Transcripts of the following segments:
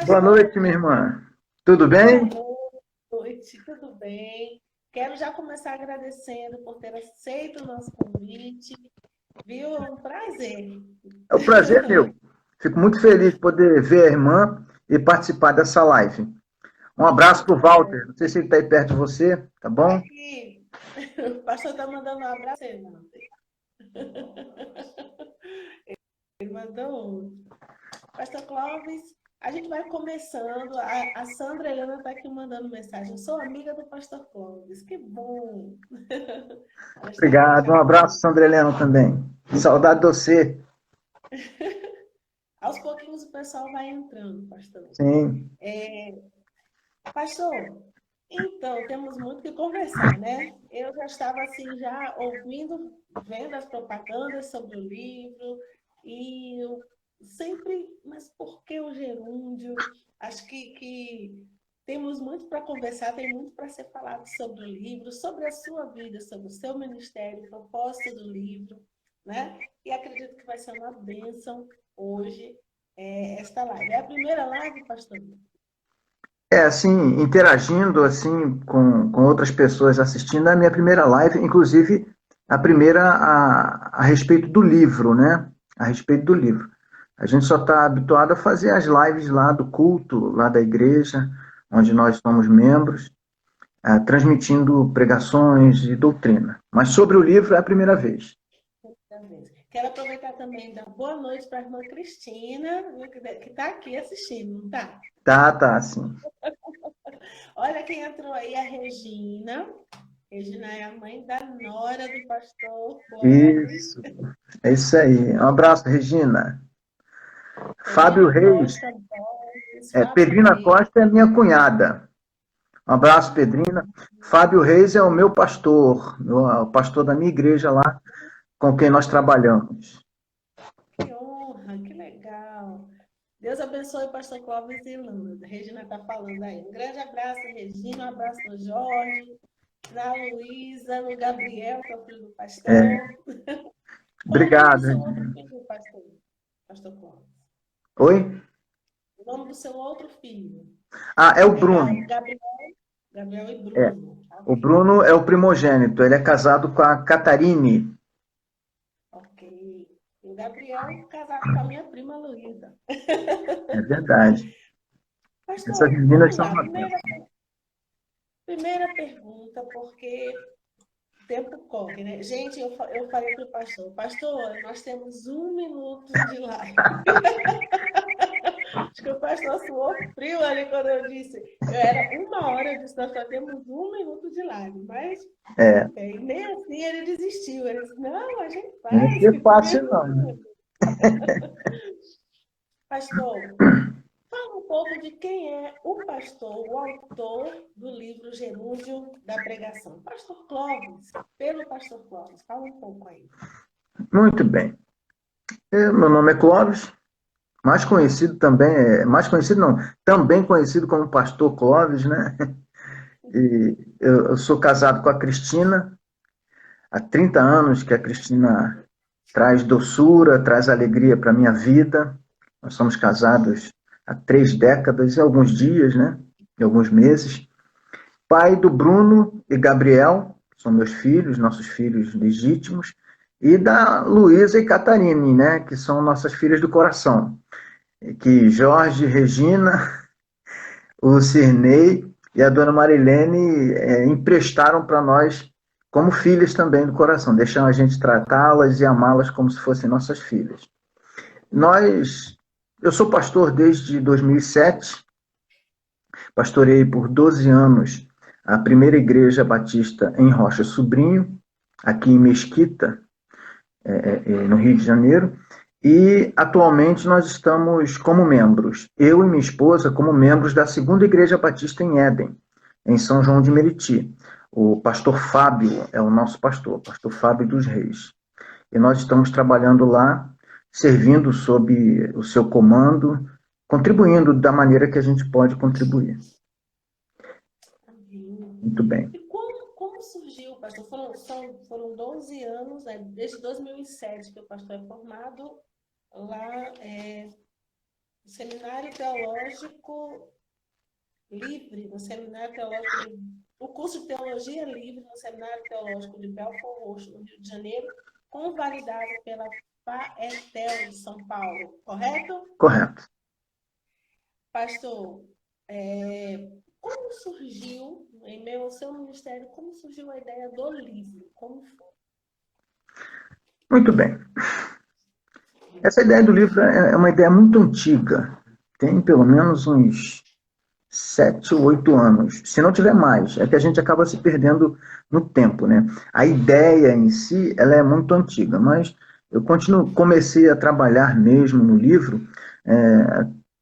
Boa pastor. noite, minha irmã. Tudo Boa bem? noite, tudo bem? Quero já começar agradecendo por ter aceito o nosso convite, viu? É um prazer. O prazer é meu. Fico muito feliz de poder ver a irmã e participar dessa live. Um abraço para o É, Walter. Não sei se ele está aí perto de você, tá bom? aqui, o pastor está mandando um abraço, não. Ele mandou outro. Pastor Clóvis, a gente vai começando. A Sandra Helena está aqui mandando mensagem. Eu sou amiga do pastor Clóvis. Que bom! Ela está aqui Obrigado. já Um falando. abraço, Sandra Helena, também. Saudade de você. Aos pouquinhos o pessoal vai entrando, pastor. Sim. Pastor, então, temos muito que conversar, né? Eu já estava assim, já ouvindo, vendo as propagandas sobre o livro, e eu sempre, mas por que o gerúndio? Acho que temos muito para conversar, tem muito para ser falado sobre o livro, sobre a sua vida, sobre o seu ministério, o propósito do livro, né? E acredito que vai ser uma bênção hoje, esta live. É a primeira live, pastor? É, assim, interagindo assim com outras pessoas assistindo, é a minha primeira live, inclusive a primeira a respeito do livro, né? A respeito do livro. A gente só está habituado a fazer as lives lá do culto, lá da igreja, onde nós somos membros, transmitindo pregações e doutrina. Mas sobre o livro é a primeira vez. Quero aproveitar também e dar boa noite para a irmã Cristina, que está aqui assistindo, não está? Tá, tá, sim. Olha quem entrou aí, a Regina. Regina é a mãe da nora do pastor Clóvis. Isso, é isso aí. Um abraço, Regina. Fábio Regina Reis, Costa Borges, é, Fábio Pedrina Reis. Costa é minha cunhada. Um abraço, Pedrina. Fábio Reis é o meu pastor, o pastor da minha igreja lá, com quem nós trabalhamos. Que honra, que legal. Deus abençoe o pastor Clóvis e Landa. A Regina está falando aí. Um grande abraço, Regina. Um abraço no Jorge, na Luísa, no Gabriel, que é o filho do É, pastor. Qual o nome do obrigado, seu outro Regina. filho, pastor? Pastor Clóvis. Oi? O nome do seu outro filho? Ah, é o É Bruno. Gabriel, Gabriel e É, Bruno. o Ok, Bruno é o primogênito, ele é casado com a Catarine. ok. E o Gabriel casado com a minha prima Luísa. É verdade. Essas Pastor, meninas vamos são lá. uma Primeira, bênção. primeira pergunta, porque o tempo corre, né? Gente, eu falei para o pastor, nós temos 1 minuto de live. Acho que o pastor suou frio ali quando eu disse. Era 1 hora, eu disse, nós só temos 1 minuto de live. Mas, É, ok. Nem assim ele desistiu. Ele disse, não, a gente não faz. é fácil Mesmo não, né? assim. Pastor, fala um pouco de quem é o pastor, o autor do livro Gerúndio da Pregação. Pastor Clóvis, pelo pastor Clóvis. Fala um pouco aí. Muito bem. Meu nome é Clóvis, mais conhecido também, mais conhecido não, também conhecido como Pastor Clóvis, né? E eu sou casado com a Cristina, há 30 anos que a Cristina traz doçura, traz alegria para a minha vida. Nós somos casados há 3 décadas e alguns dias, né? E alguns meses. Pai do Bruno e Gabriel, são meus filhos, nossos filhos legítimos, e da Luísa e Catarine, né? Que são nossas filhas do coração. Que Jorge, Regina, o Cirnei e a dona Marilene emprestaram para nós como filhas também do coração, deixam a gente tratá-las e amá-las como se fossem nossas filhas. Eu sou pastor desde 2007, pastorei por 12 anos a primeira igreja batista em Rocha Sobrinho, aqui em Mesquita, no Rio de Janeiro, e atualmente nós estamos como membros, eu e minha esposa, como membros da segunda igreja batista em Éden, em São João de Meriti. O pastor Fábio é o nosso pastor, pastor Fábio dos Reis. E nós estamos trabalhando lá, servindo sob o seu comando, contribuindo da maneira que a gente pode contribuir. Amém. Muito bem. E como surgiu, pastor? Foram 12 anos, né? Desde 2007 que o pastor é formado lá Seminário Teológico Livre, no Seminário Teológico Livre, o curso de Teologia Livre no Seminário Teológico de Belford Roxo, no Rio de Janeiro, convalidado pela FAETEL de São Paulo, correto? Correto. Pastor, como surgiu, em meio ao seu ministério, como surgiu a ideia do livro? Como foi? Muito bem. Essa ideia do livro é uma ideia muito antiga. Tem pelo menos uns 7 ou 8 anos. Se não tiver mais, é que a gente acaba se perdendo no tempo, né? A ideia em si, ela é muito antiga, mas eu comecei a trabalhar mesmo no livro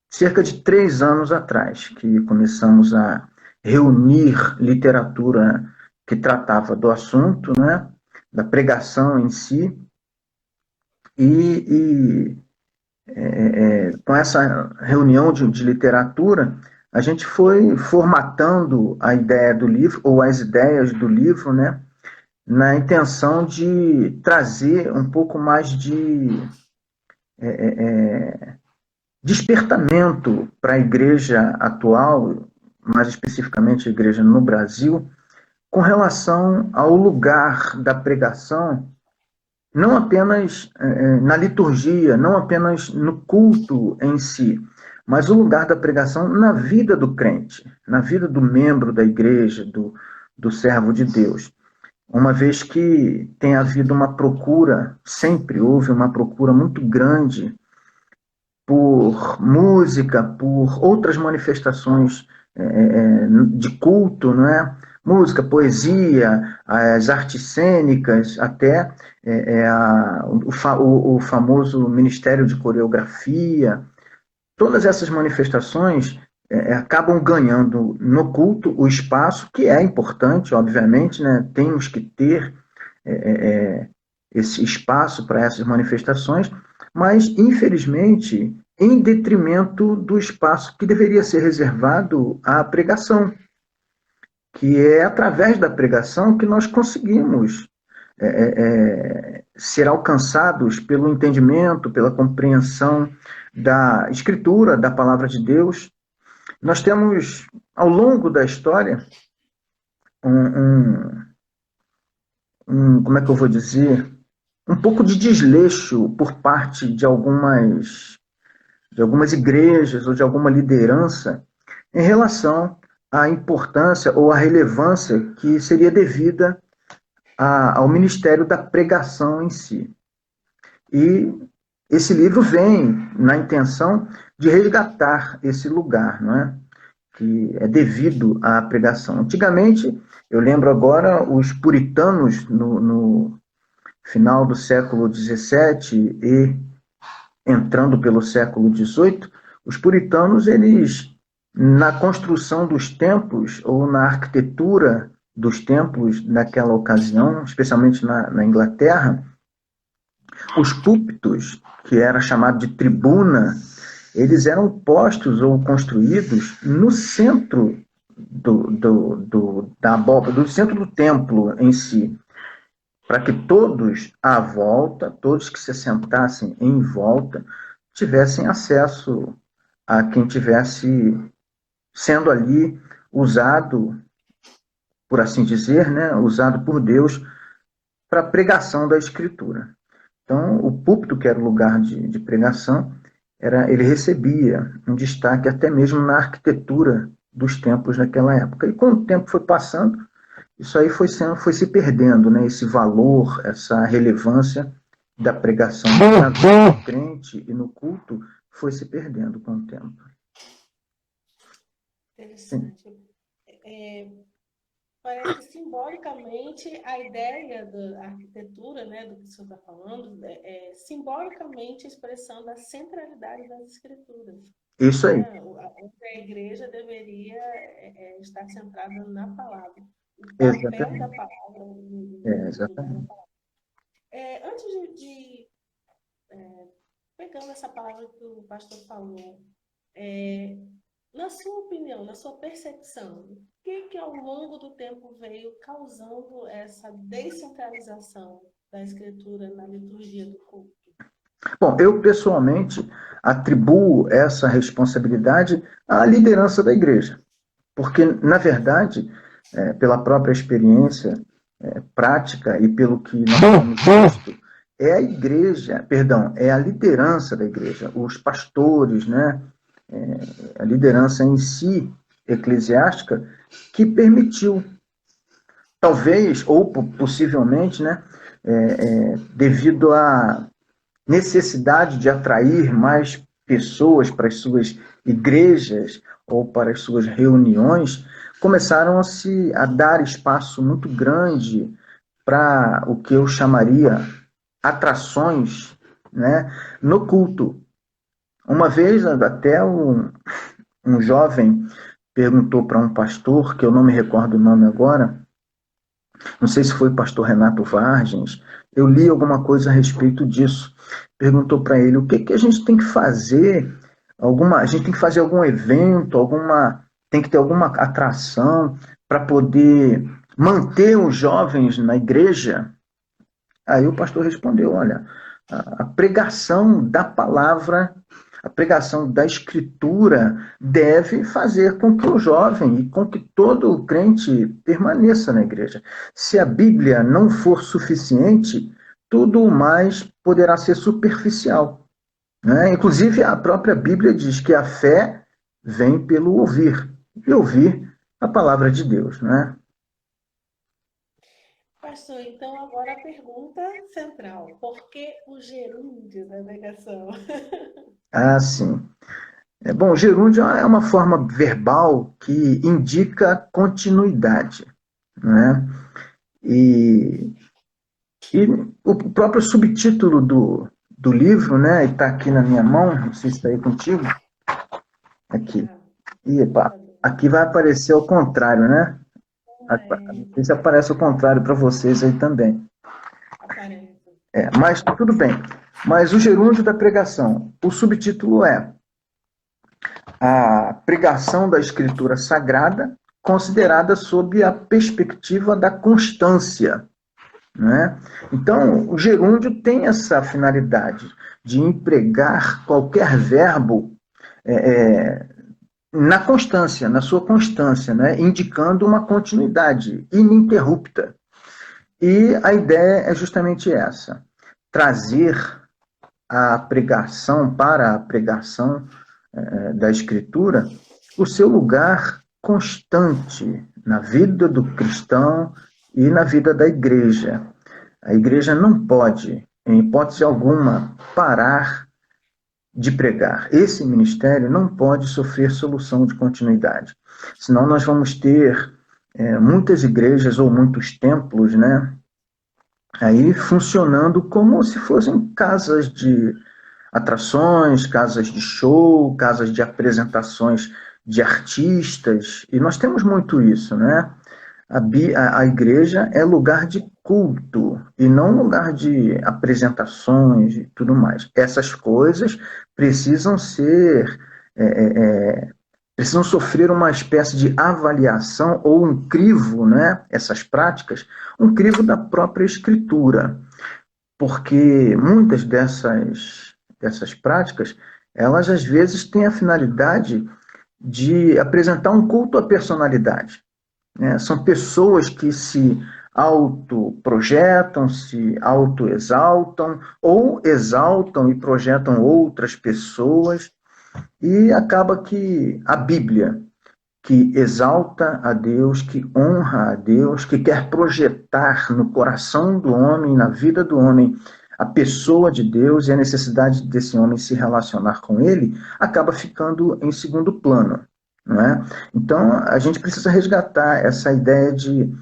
cerca de 3 anos atrás, que começamos a reunir literatura que tratava do assunto, né? Da pregação em si, e com essa reunião de literatura, a gente foi formatando a ideia do livro, ou as ideias do livro, né, na intenção de trazer um pouco mais de despertamento para a igreja atual, mais especificamente a igreja no Brasil, com relação ao lugar da pregação, não apenas na liturgia, não apenas no culto em si, mas o lugar da pregação na vida do crente, na vida do membro da igreja, do servo de Deus. Uma vez que tem havido uma procura, sempre houve uma procura muito grande por música, por outras manifestações de culto, não é? Música, poesia, as artes cênicas, até o famoso Ministério de Coreografia. Todas essas manifestações acabam ganhando no culto o espaço, que é importante, obviamente, né? Temos que ter esse espaço para essas manifestações, mas, infelizmente, em detrimento do espaço que deveria ser reservado à pregação, que é através da pregação que nós conseguimos ser alcançados pelo entendimento, pela compreensão da Escritura, da Palavra de Deus. Nós temos, ao longo da história, como é que eu vou dizer, um pouco de desleixo por parte de algumas igrejas ou de alguma liderança em relação à importância ou à relevância que seria devida ao ministério da pregação em si. E esse livro vem na intenção de resgatar esse lugar, não é? Que é devido à pregação. Antigamente, eu lembro agora, os puritanos, no final do século XVII e entrando pelo século XVIII, os puritanos, eles, na construção dos templos ou na arquitetura dos templos naquela ocasião, especialmente na Inglaterra, os púlpitos, que era chamado de tribuna, eles eram postos ou construídos no centro da abóbada, do centro do templo em si, para que todos à volta, todos que se sentassem em volta, tivessem acesso a quem tivesse sendo ali usado, por assim dizer, né, usado por Deus para a pregação da Escritura. Então, o púlpito, que era o lugar de pregação, ele recebia um destaque até mesmo na arquitetura dos templos naquela época. E com o tempo foi passando, isso aí foi se perdendo, né? Esse valor, essa relevância da pregação na vida do crente e no culto foi se perdendo com o tempo. Interessante. Parece que simbolicamente a ideia da arquitetura, né, do que o senhor está falando, é simbolicamente expressando a centralidade das escrituras. Isso aí. A igreja deveria estar centrada na palavra. O papel da palavra. Exatamente. Antes pegando essa palavra que o pastor falou, na sua opinião, na sua percepção, o que ao longo do tempo veio causando essa descentralização da escritura na liturgia do culto? Bom, eu pessoalmente atribuo essa responsabilidade à liderança da igreja, porque, na verdade, pela própria experiência prática e pelo que nós temos visto, é a igreja, perdão, é a liderança da igreja, os pastores, né, a liderança em si, eclesiástica, que permitiu, talvez, ou possivelmente, né, devido à necessidade de atrair mais pessoas para as suas igrejas ou para as suas reuniões, começaram a dar espaço muito grande para o que eu chamaria atrações, né, no culto. Uma vez, até um jovem perguntou para um pastor, que eu não me recordo o nome agora, não sei se foi o pastor Renato Vargens, eu li alguma coisa a respeito disso. Perguntou para ele o que, que a gente tem que fazer, a gente tem que fazer algum evento, tem que ter alguma atração para poder manter os jovens na igreja. Aí o pastor respondeu: olha, a pregação da palavra, a pregação da escritura deve fazer com que o jovem e com que todo o crente permaneça na igreja. Se a Bíblia não for suficiente, tudo o mais poderá ser superficial, né? Inclusive, a própria Bíblia diz que a fé vem pelo ouvir, e ouvir a palavra de Deus, né? Pastor, então agora a pergunta central: por que o gerúndio da negação? Ah, sim. Bom, gerúndio é uma forma verbal que indica continuidade, né? E, e o próprio subtítulo do livro, né? Está aqui na minha mão, não sei se está aí contigo. Aqui. Ah, Epa, tá bem. aqui vai aparecer ao contrário, né? Ah, é, Não sei se aparece ao contrário para vocês aí também. aparece. Mas tudo bem. Mas o gerúndio da pregação, o subtítulo é a pregação da Escritura Sagrada, considerada sob a perspectiva da constância, né? Então, o gerúndio tem essa finalidade de empregar qualquer verbo é, na constância, na sua constância, né? Indicando uma continuidade ininterrupta. E a ideia é justamente essa: trazer a pregação para a pregação da Escritura o seu lugar constante na vida do cristão e na vida da igreja. A igreja não pode, em hipótese alguma, parar de pregar. Esse ministério não pode sofrer solução de continuidade. Senão nós vamos ter muitas igrejas ou muitos templos, né, aí funcionando como se fossem casas de atrações, casas de show, casas de apresentações de artistas, e nós temos muito isso, né? A igreja é lugar de culto e não lugar de apresentações e tudo mais. Essas coisas precisam ser, é, precisam sofrer uma espécie de avaliação ou um crivo, né? Essas práticas, um crivo da própria escritura, porque muitas dessas práticas, elas às vezes têm a finalidade de apresentar um culto à personalidade, né? São pessoas que se autoprojetam, se autoexaltam, ou exaltam e projetam outras pessoas, e acaba que a Bíblia, que exalta a Deus, que honra a Deus, que quer projetar no coração do homem, na vida do homem, a pessoa de Deus e a necessidade desse homem se relacionar com ele, acaba ficando em segundo plano, não é? Então, a gente precisa resgatar essa ideia de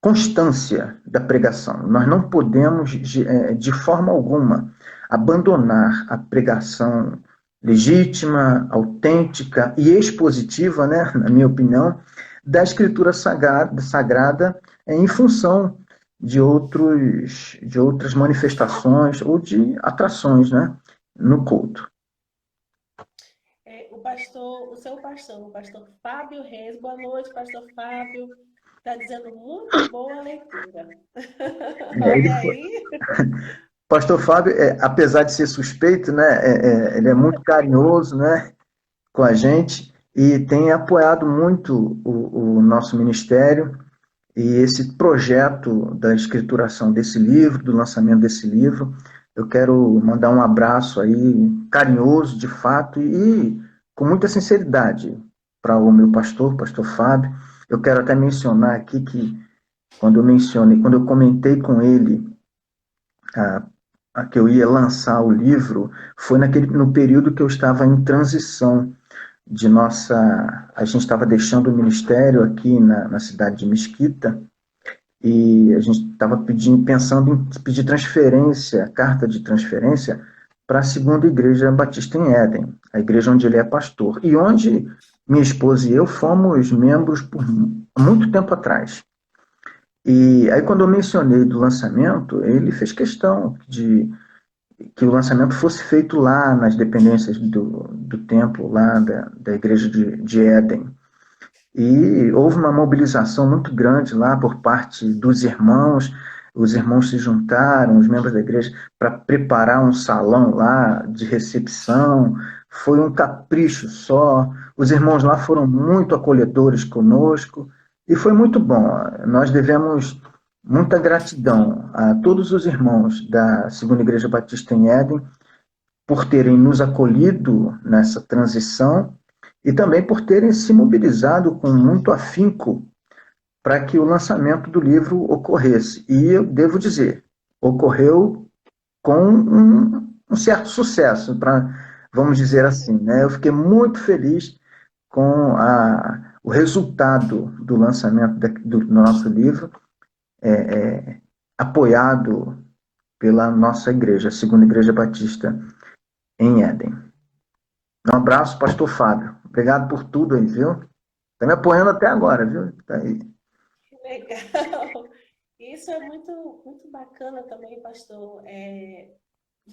constância da pregação. Nós não podemos, de forma alguma, abandonar a pregação legítima, autêntica e expositiva, né, na minha opinião, da Escritura Sagrada em função de outras manifestações ou de atrações, né, no culto. O seu pastor, o pastor Fábio Reis, boa noite, pastor Fábio. Está dizendo muito boa leitura. Ele Olha foi, aí. Pastor Fábio, apesar de ser suspeito, né, ele é muito carinhoso, né, com a gente e tem apoiado muito o nosso ministério e esse projeto da escrituração desse livro, do lançamento desse livro. Eu quero mandar um abraço aí, carinhoso de fato e com muita sinceridade para o meu pastor, pastor Fábio. Eu quero até mencionar aqui que quando eu comentei com ele que eu ia lançar o livro, foi no período que eu estava em transição a gente estava deixando o ministério aqui na cidade de Mesquita, e a gente estava pensando em pedir transferência, carta de transferência, para a segunda igreja batista em Éden, a igreja onde ele é pastor, e onde minha esposa e eu fomos membros por muito tempo atrás. E aí, quando eu mencionei do lançamento, ele fez questão de que o lançamento fosse feito lá nas dependências do templo, lá da igreja de Éden. E houve uma mobilização muito grande lá por parte dos irmãos. Os irmãos se juntaram, os membros da igreja, para preparar um salão lá de recepção. Foi um capricho só. Os irmãos lá foram muito acolhedores conosco e foi muito bom. Nós devemos muita gratidão a todos os irmãos da Segunda Igreja Batista em Éden por terem nos acolhido nessa transição e também por terem se mobilizado com muito afinco para que o lançamento do livro ocorresse. E eu devo dizer, ocorreu com um certo sucesso, vamos dizer assim, né? Eu fiquei muito feliz com o resultado do lançamento do nosso livro, apoiado pela nossa igreja, a Segunda Igreja Batista em Éden. Um abraço, pastor Fábio. Obrigado por tudo aí, viu? Está me apoiando até agora, viu? Tá aí. Que legal. Isso é muito, muito bacana também, pastor.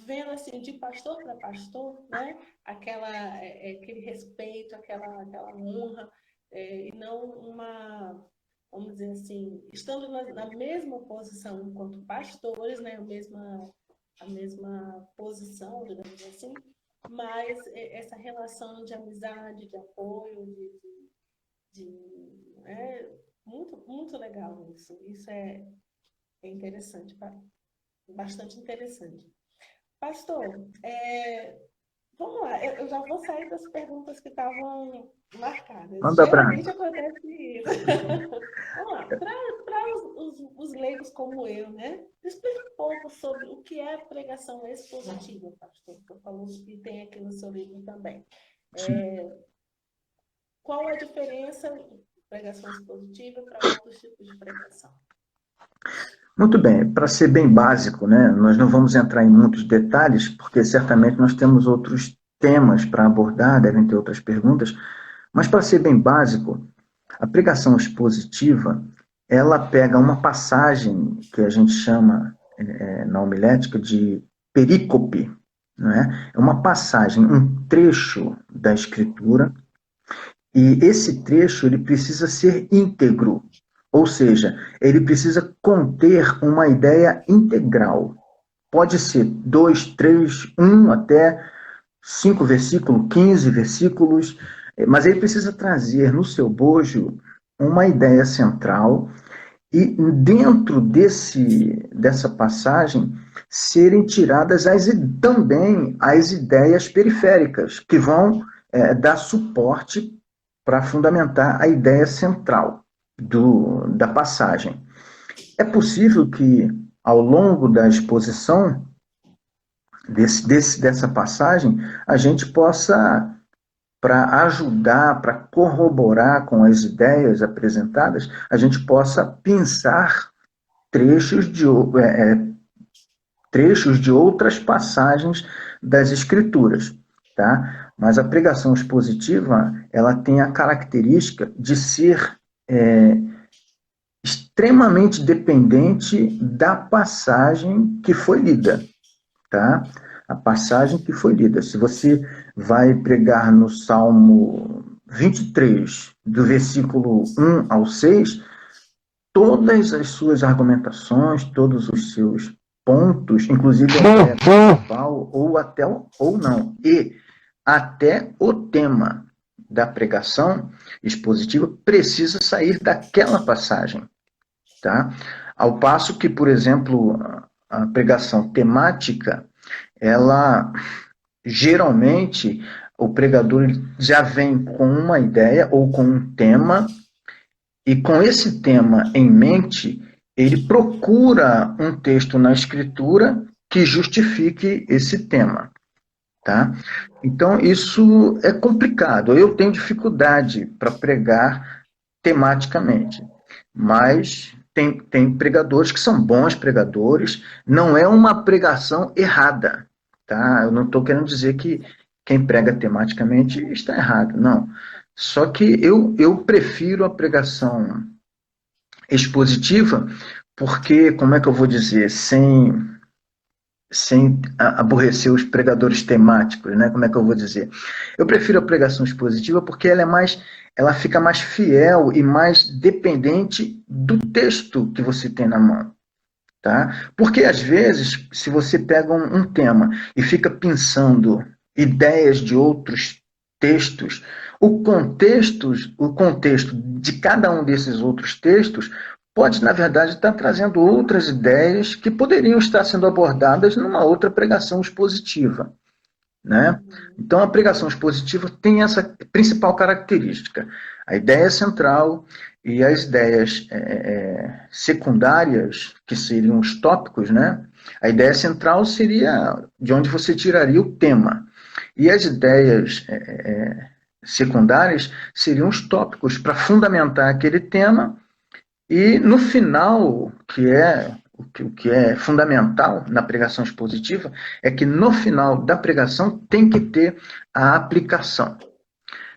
Vendo assim, de pastor para pastor, né? Aquele respeito, aquela honra, e não vamos dizer assim, estando na mesma posição enquanto pastores, né? A mesma posição, digamos assim, mas essa relação de amizade, de apoio, muito, muito legal isso. Isso é interessante, bastante interessante. Pastor, vamos lá, eu já vou sair das perguntas que estavam marcadas. Manda Geralmente acontece isso. Vamos lá, para os leigos como eu, né? Explica um pouco sobre o que é pregação expositiva, pastor, que eu falo que tem aqui no seu livro também. Qual a diferença de pregação expositiva para outros tipos de pregação? Muito bem, para ser bem básico, né, nós não vamos entrar em muitos detalhes, porque certamente nós temos outros temas para abordar, devem ter outras perguntas, mas para ser bem básico, a pregação expositiva, ela pega uma passagem que a gente chama na homilética de perícope, não é? É uma passagem, um trecho da Escritura, e esse trecho ele precisa ser íntegro, ou seja, ele precisa conter uma ideia integral. Pode ser 2, 3, 1 até 5 versículos, 15 versículos, mas ele precisa trazer no seu bojo uma ideia central e dentro dessa passagem serem tiradas também as ideias periféricas, que vão dar suporte para fundamentar a ideia central da passagem. É possível que, ao longo da exposição dessa passagem, a gente possa, para ajudar, para corroborar com as ideias apresentadas, a gente possa pensar trechos de outras passagens das Escrituras, tá? Mas a pregação expositiva, ela tem a característica de ser extremamente dependente da passagem que foi lida, tá? A passagem que foi lida. Se você vai pregar no Salmo 23, do versículo 1 ao 6, todas as suas argumentações, todos os seus pontos, inclusive até principal, ou não, e até o tema da pregação expositiva precisa sair daquela passagem, tá? Ao passo que, por exemplo, a pregação temática, ela geralmente o pregador já vem com uma ideia ou com um tema, e com esse tema em mente, ele procura um texto na escritura que justifique esse tema, tá? Então, isso é complicado. Eu tenho dificuldade para pregar tematicamente, mas tem pregadores que são bons pregadores, não é uma pregação errada, tá? Eu não estou querendo dizer que quem prega tematicamente está errado, não. Só que eu prefiro a pregação expositiva, porque, como é que eu vou dizer, sem aborrecer os pregadores temáticos, né? Como é que eu vou dizer? Eu prefiro a pregação expositiva porque ela fica mais fiel e mais dependente do texto que você tem na mão, tá? Porque às vezes, se você pega um tema e fica pensando ideias de outros textos, o contexto de cada um desses outros textos pode, na verdade, estar trazendo outras ideias que poderiam estar sendo abordadas numa outra pregação expositiva, né? Então, a pregação expositiva tem essa principal característica. A ideia central e as ideias secundárias, que seriam os tópicos, né? A ideia central seria de onde você tiraria o tema. E as ideias secundárias seriam os tópicos para fundamentar aquele tema. E no final, o que é fundamental na pregação expositiva, é que no final da pregação tem que ter a aplicação.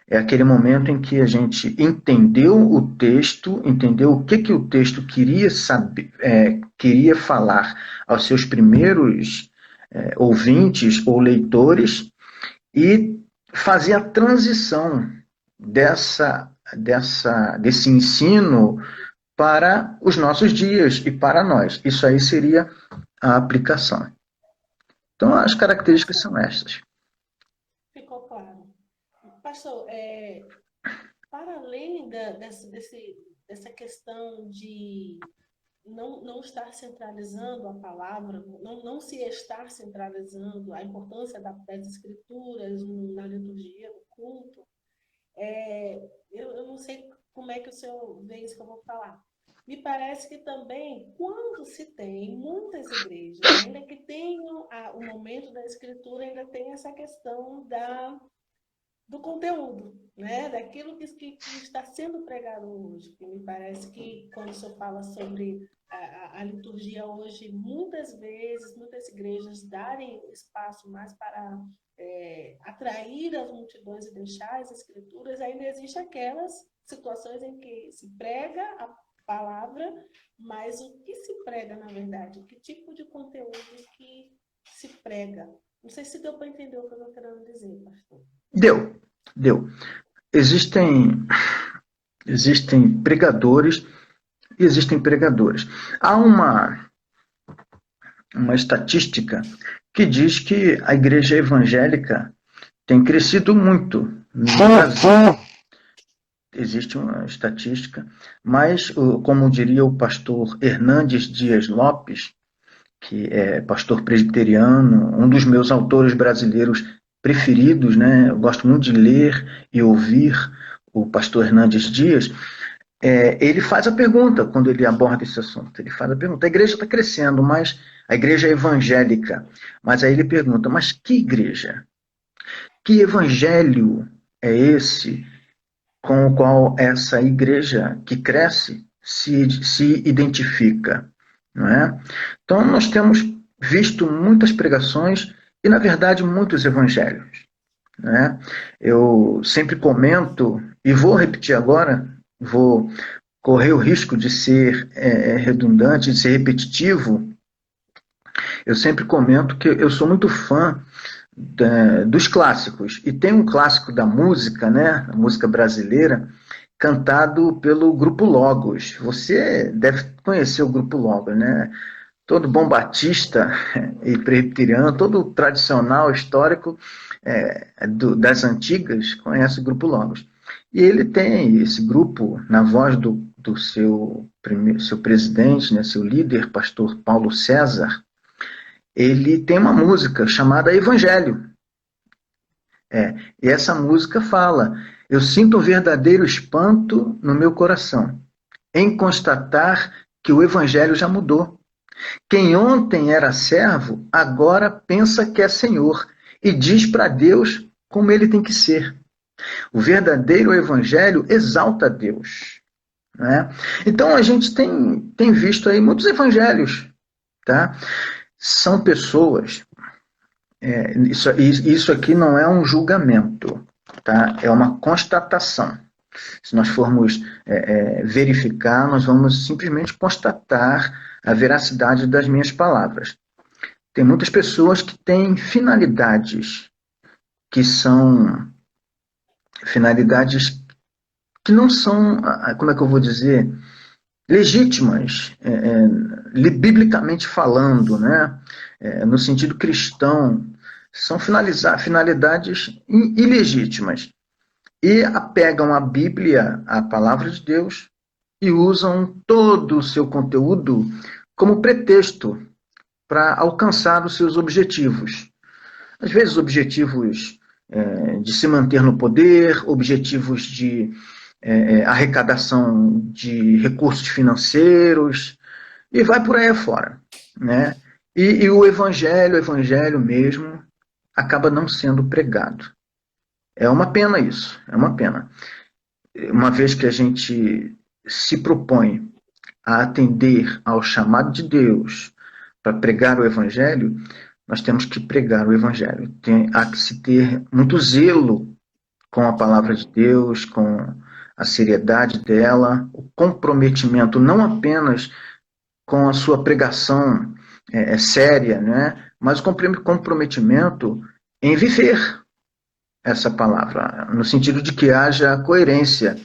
É aquele momento em que a gente entendeu o texto, entendeu o que o texto queria saber, queria falar aos seus primeiros ouvintes ou leitores, e fazer a transição desse ensino para os nossos dias e para nós. Isso aí seria a aplicação. Então, as características são essas. Ficou claro. Pastor, para além dessa questão de não estar centralizando a palavra, não se estar centralizando a importância das escrituras na liturgia, no culto, eu não sei como é que o senhor vê isso que eu vou falar. Me parece que também, quando se tem muitas igrejas, ainda que tenham o momento da escritura, ainda tem essa questão do conteúdo, né? Daquilo que está sendo pregado hoje. Que me parece que, quando o senhor fala sobre a liturgia hoje, muitas vezes, muitas igrejas darem espaço mais para atrair as multidões e deixar as escrituras, ainda existem aquelas situações em que se prega a palavra, mas o que se prega, na verdade? Que tipo de conteúdo que se prega? Não sei se deu para entender o que eu estou querendo dizer, pastor. Deu. Existem pregadores e existem pregadores. Há uma estatística que diz que a igreja evangélica tem crescido muito no Brasil. Existe uma estatística, mas, como diria o pastor Hernandes Dias Lopes, que é pastor presbiteriano, um dos meus autores brasileiros preferidos, né? Eu gosto muito de ler e ouvir o pastor Hernandes Dias. Ele faz a pergunta, quando ele aborda esse assunto, ele faz a pergunta: a igreja está crescendo, mas a igreja é evangélica, mas aí ele pergunta: mas que igreja? Que evangelho é esse com o qual essa igreja que cresce se identifica? Não é? Então, nós temos visto muitas pregações e, na verdade, muitos evangelhos. Né? Eu sempre comento, e vou repetir agora, vou correr o risco de ser redundante, de ser repetitivo. Eu sempre comento que eu sou muito fã dos clássicos, e tem um clássico da música, né, a música brasileira, cantado pelo Grupo Logos. Você deve conhecer o Grupo Logos, né? todo bom batista e presbiteriano, todo tradicional, histórico das antigas, conhece o Grupo Logos. E ele tem esse grupo, na voz do seu presidente, né, seu líder, pastor Paulo César, ele tem uma música chamada Evangelho. E essa música fala: eu sinto um verdadeiro espanto no meu coração em constatar que o Evangelho já mudou. Quem ontem era servo, agora pensa que é senhor e diz para Deus como ele tem que ser. O verdadeiro Evangelho exalta Deus. Né? Então a gente tem visto aí muitos evangelhos. Tá? São pessoas... isso aqui não é um julgamento, tá? É uma constatação. Se nós formos verificar, nós vamos simplesmente constatar a veracidade das minhas palavras. Tem muitas pessoas que têm finalidades que são finalidades que não são, como é que eu vou dizer, legítimas, biblicamente falando, né? No sentido cristão, são finalidades ilegítimas. E apegam a Bíblia, a palavra de Deus, e usam todo o seu conteúdo como pretexto para alcançar os seus objetivos. Às vezes, objetivos de se manter no poder, objetivos de arrecadação de recursos financeiros, e vai por aí afora. Né? E o evangelho mesmo, acaba não sendo pregado. É uma pena isso, é uma pena. Uma vez que a gente se propõe a atender ao chamado de Deus para pregar o Evangelho, nós temos que pregar o Evangelho. Há que se ter muito zelo com a palavra de Deus, com a seriedade dela, o comprometimento não apenas com a sua pregação séria, né, mas o comprometimento em viver essa palavra, no sentido de que haja coerência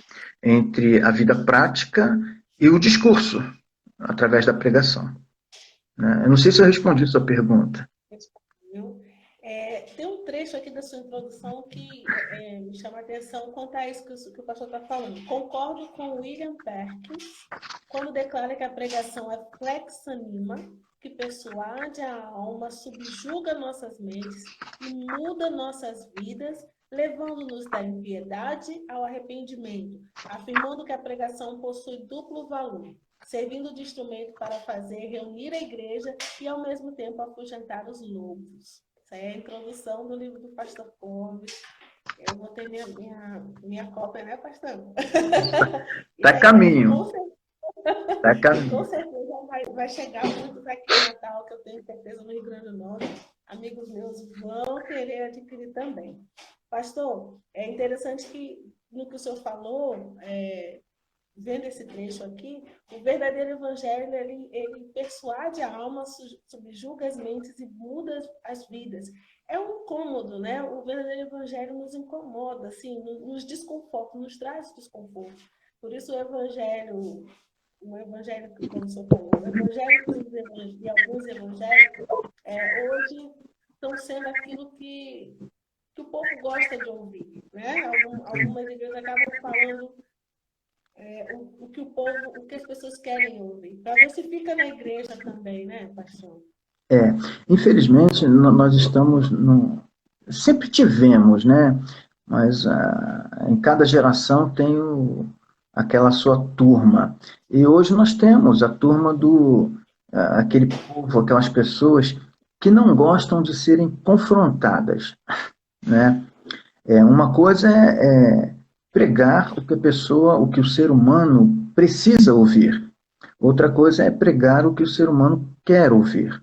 entre a vida prática e o discurso, através da pregação. Eu não sei se eu respondi a sua pergunta. Tem um trecho aqui da sua introdução que me chama a atenção quanto a isso que o pastor está falando. Concordo com William Perkins quando declara que a pregação é flex anima, que persuade a alma, subjuga nossas mentes e muda nossas vidas, levando-nos da impiedade ao arrependimento, afirmando que a pregação possui duplo valor, servindo de instrumento para fazer reunir a igreja e, ao mesmo tempo, afugentar os lobos. Essa é a introdução do livro do pastor Clóvis. Eu vou ter minha cópia, né, pastor? Está a caminho. Com certeza vai chegar muitos aqui no Natal, que eu tenho certeza no Rio Grande do Norte. Amigos meus vão querer adquirir também. Pastor, é interessante que, no que o senhor falou, vendo esse trecho aqui, o verdadeiro evangelho, ele persuade a alma, subjuga as mentes e muda as vidas. É um incômodo, né? O verdadeiro evangelho nos incomoda, assim, nos desconforta, nos traz desconforto. Por isso o evangelho, como o senhor falou, o evangelho e alguns evangélicos, hoje estão sendo aquilo que o povo gosta de ouvir, né? Algumas igrejas acabam falando o que as pessoas querem ouvir. Para ver se fica na igreja também, né, pastor? Infelizmente, nós estamos sempre tivemos, né? Mas em cada geração tem aquela sua turma. E hoje nós temos a turma aquele povo, aquelas pessoas que não gostam de serem confrontadas, né? Uma coisa é pregar o que o ser humano precisa ouvir. Outra coisa é pregar o que o ser humano quer ouvir.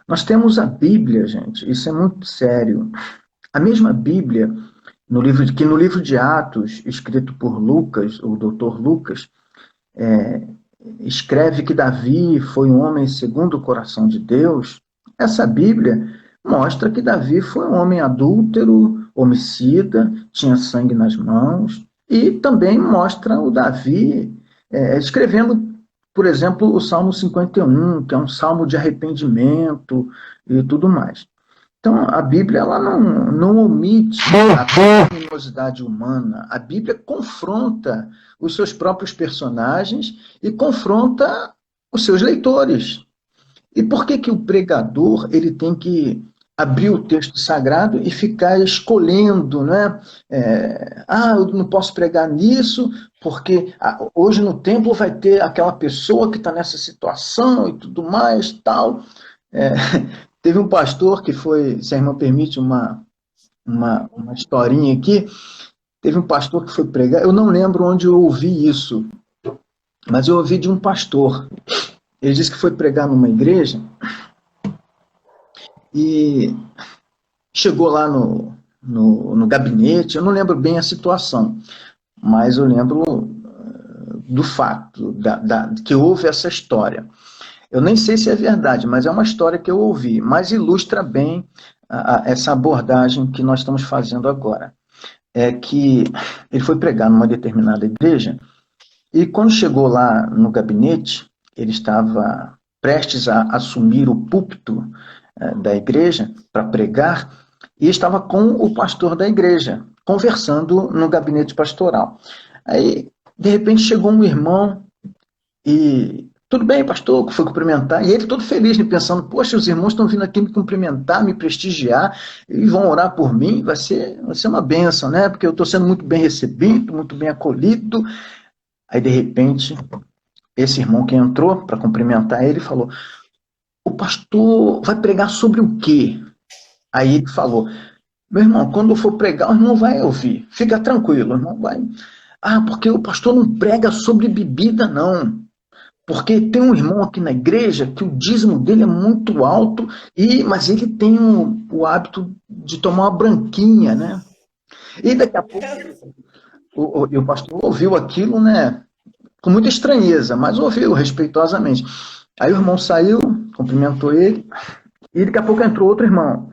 Nós temos a Bíblia, gente, isso é muito sério. A mesma Bíblia, no livro de Atos, escrito por Lucas, o doutor Lucas, escreve que Davi foi um homem segundo o coração de Deus. Essa Bíblia mostra que Davi foi um homem adúltero, homicida, tinha sangue nas mãos, e também mostra o Davi escrevendo por exemplo, o Salmo 51, que é um salmo de arrependimento e tudo mais. Então, a Bíblia ela não omite a pecaminosidade humana. A Bíblia confronta os seus próprios personagens e confronta os seus leitores. E por que o pregador ele tem que abrir o texto sagrado e ficar escolhendo, né? Eu não posso pregar nisso, porque hoje no templo vai ter aquela pessoa que está nessa situação e tudo mais, tal. Teve um pastor que foi, se a irmã permite uma historinha aqui, teve um pastor que foi pregar, eu não lembro onde eu ouvi isso, mas eu ouvi de um pastor. Ele disse que foi pregar numa igreja e chegou lá no gabinete, eu não lembro bem a situação, mas eu lembro do fato que houve essa história. Eu nem sei se é verdade, mas é uma história que eu ouvi, mas ilustra bem essa abordagem que nós estamos fazendo agora. É que ele foi pregar numa determinada igreja e quando chegou lá no gabinete, ele estava prestes a assumir o púlpito da igreja para pregar e estava com o pastor da igreja, conversando no gabinete pastoral. Aí, de repente, chegou um irmão e tudo bem, pastor, que foi cumprimentar, e ele todo feliz, né, pensando, poxa, os irmãos estão vindo aqui me cumprimentar, me prestigiar, e vão orar por mim, vai ser uma bênção, né, porque eu estou sendo muito bem recebido, muito bem acolhido. Aí, de repente, esse irmão que entrou para cumprimentar ele falou, o pastor vai pregar sobre o quê? Aí ele falou, meu irmão, quando eu for pregar, o irmão vai ouvir, fica tranquilo, o irmão vai. Porque o pastor não prega sobre bebida, não. Porque tem um irmão aqui na igreja que o dízimo dele é muito alto, mas ele tem o hábito de tomar uma branquinha, né? E daqui a pouco o pastor ouviu aquilo, né? Com muita estranheza, mas ouviu respeitosamente. Aí o irmão saiu, cumprimentou ele, e daqui a pouco entrou outro irmão.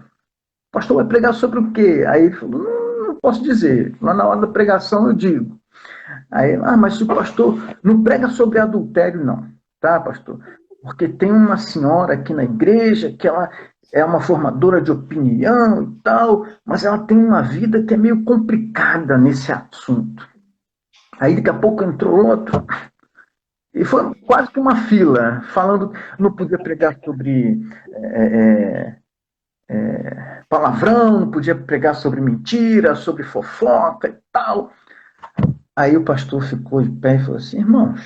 O pastor vai pregar sobre o quê? Aí ele falou, não posso dizer. Lá na hora da pregação eu digo. Aí, mas se o pastor não prega sobre adultério, não, tá, pastor? Porque tem uma senhora aqui na igreja que ela é uma formadora de opinião e tal, mas ela tem uma vida que é meio complicada nesse assunto. Aí daqui a pouco entrou outro, e foi quase que uma fila, falando, não podia pregar sobre palavrão, não podia pregar sobre mentira, sobre fofoca e tal. Aí o pastor ficou de pé e falou assim, irmãos,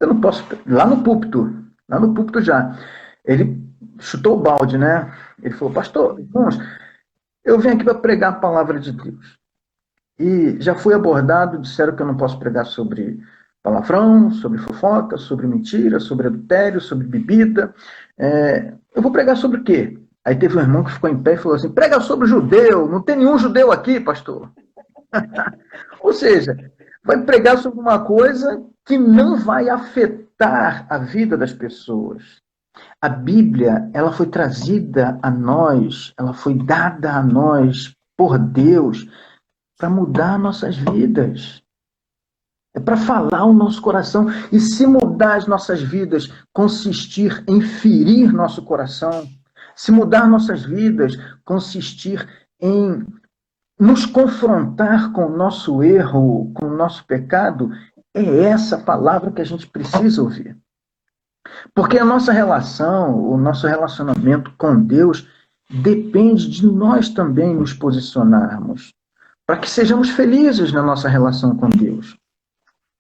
eu não posso... Lá no púlpito já. Ele chutou o balde, né? Ele falou, pastor, irmãos, eu venho aqui para pregar a palavra de Deus. E já fui abordado, disseram que eu não posso pregar sobre palavrão, sobre fofoca, sobre mentira, sobre adultério, sobre bebida. Eu vou pregar sobre o quê? Aí teve um irmão que ficou em pé e falou assim, prega sobre judeu, não tem nenhum judeu aqui, pastor. Ou seja, vai pregar sobre uma coisa que não vai afetar a vida das pessoas. A Bíblia, ela foi trazida a nós, ela foi dada a nós por Deus para mudar nossas vidas. É para falar o nosso coração. E se mudar as nossas vidas consistir em ferir nosso coração, se mudar nossas vidas consistir em nos confrontar com o nosso erro, com o nosso pecado, é essa palavra que a gente precisa ouvir. Porque a nossa relação, o nosso relacionamento com Deus, depende de nós também nos posicionarmos, para que sejamos felizes na nossa relação com Deus.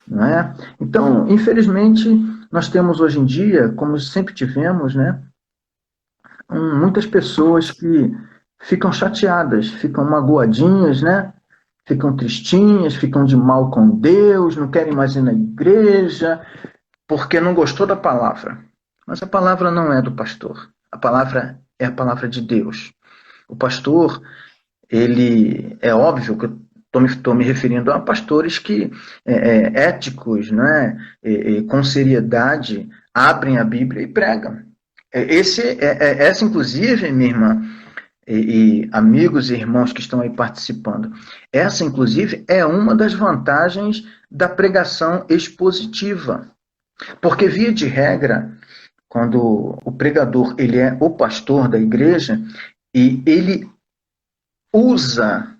Não é? Então, infelizmente, nós temos hoje em dia, como sempre tivemos, né, muitas pessoas que ficam chateadas, ficam magoadinhas, né? Ficam tristinhas, ficam de mal com Deus, não querem mais ir na igreja, porque não gostou da palavra. Mas a palavra não é do pastor. A palavra é a palavra de Deus. O pastor, ele é óbvio que eu estou me referindo a pastores que éticos, né? Com seriedade, abrem a Bíblia e pregam. Essa, inclusive, minha irmã, e amigos e irmãos que estão aí participando, essa, inclusive, é uma das vantagens da pregação expositiva. Porque, via de regra, quando o pregador ele é o pastor da igreja e ele usa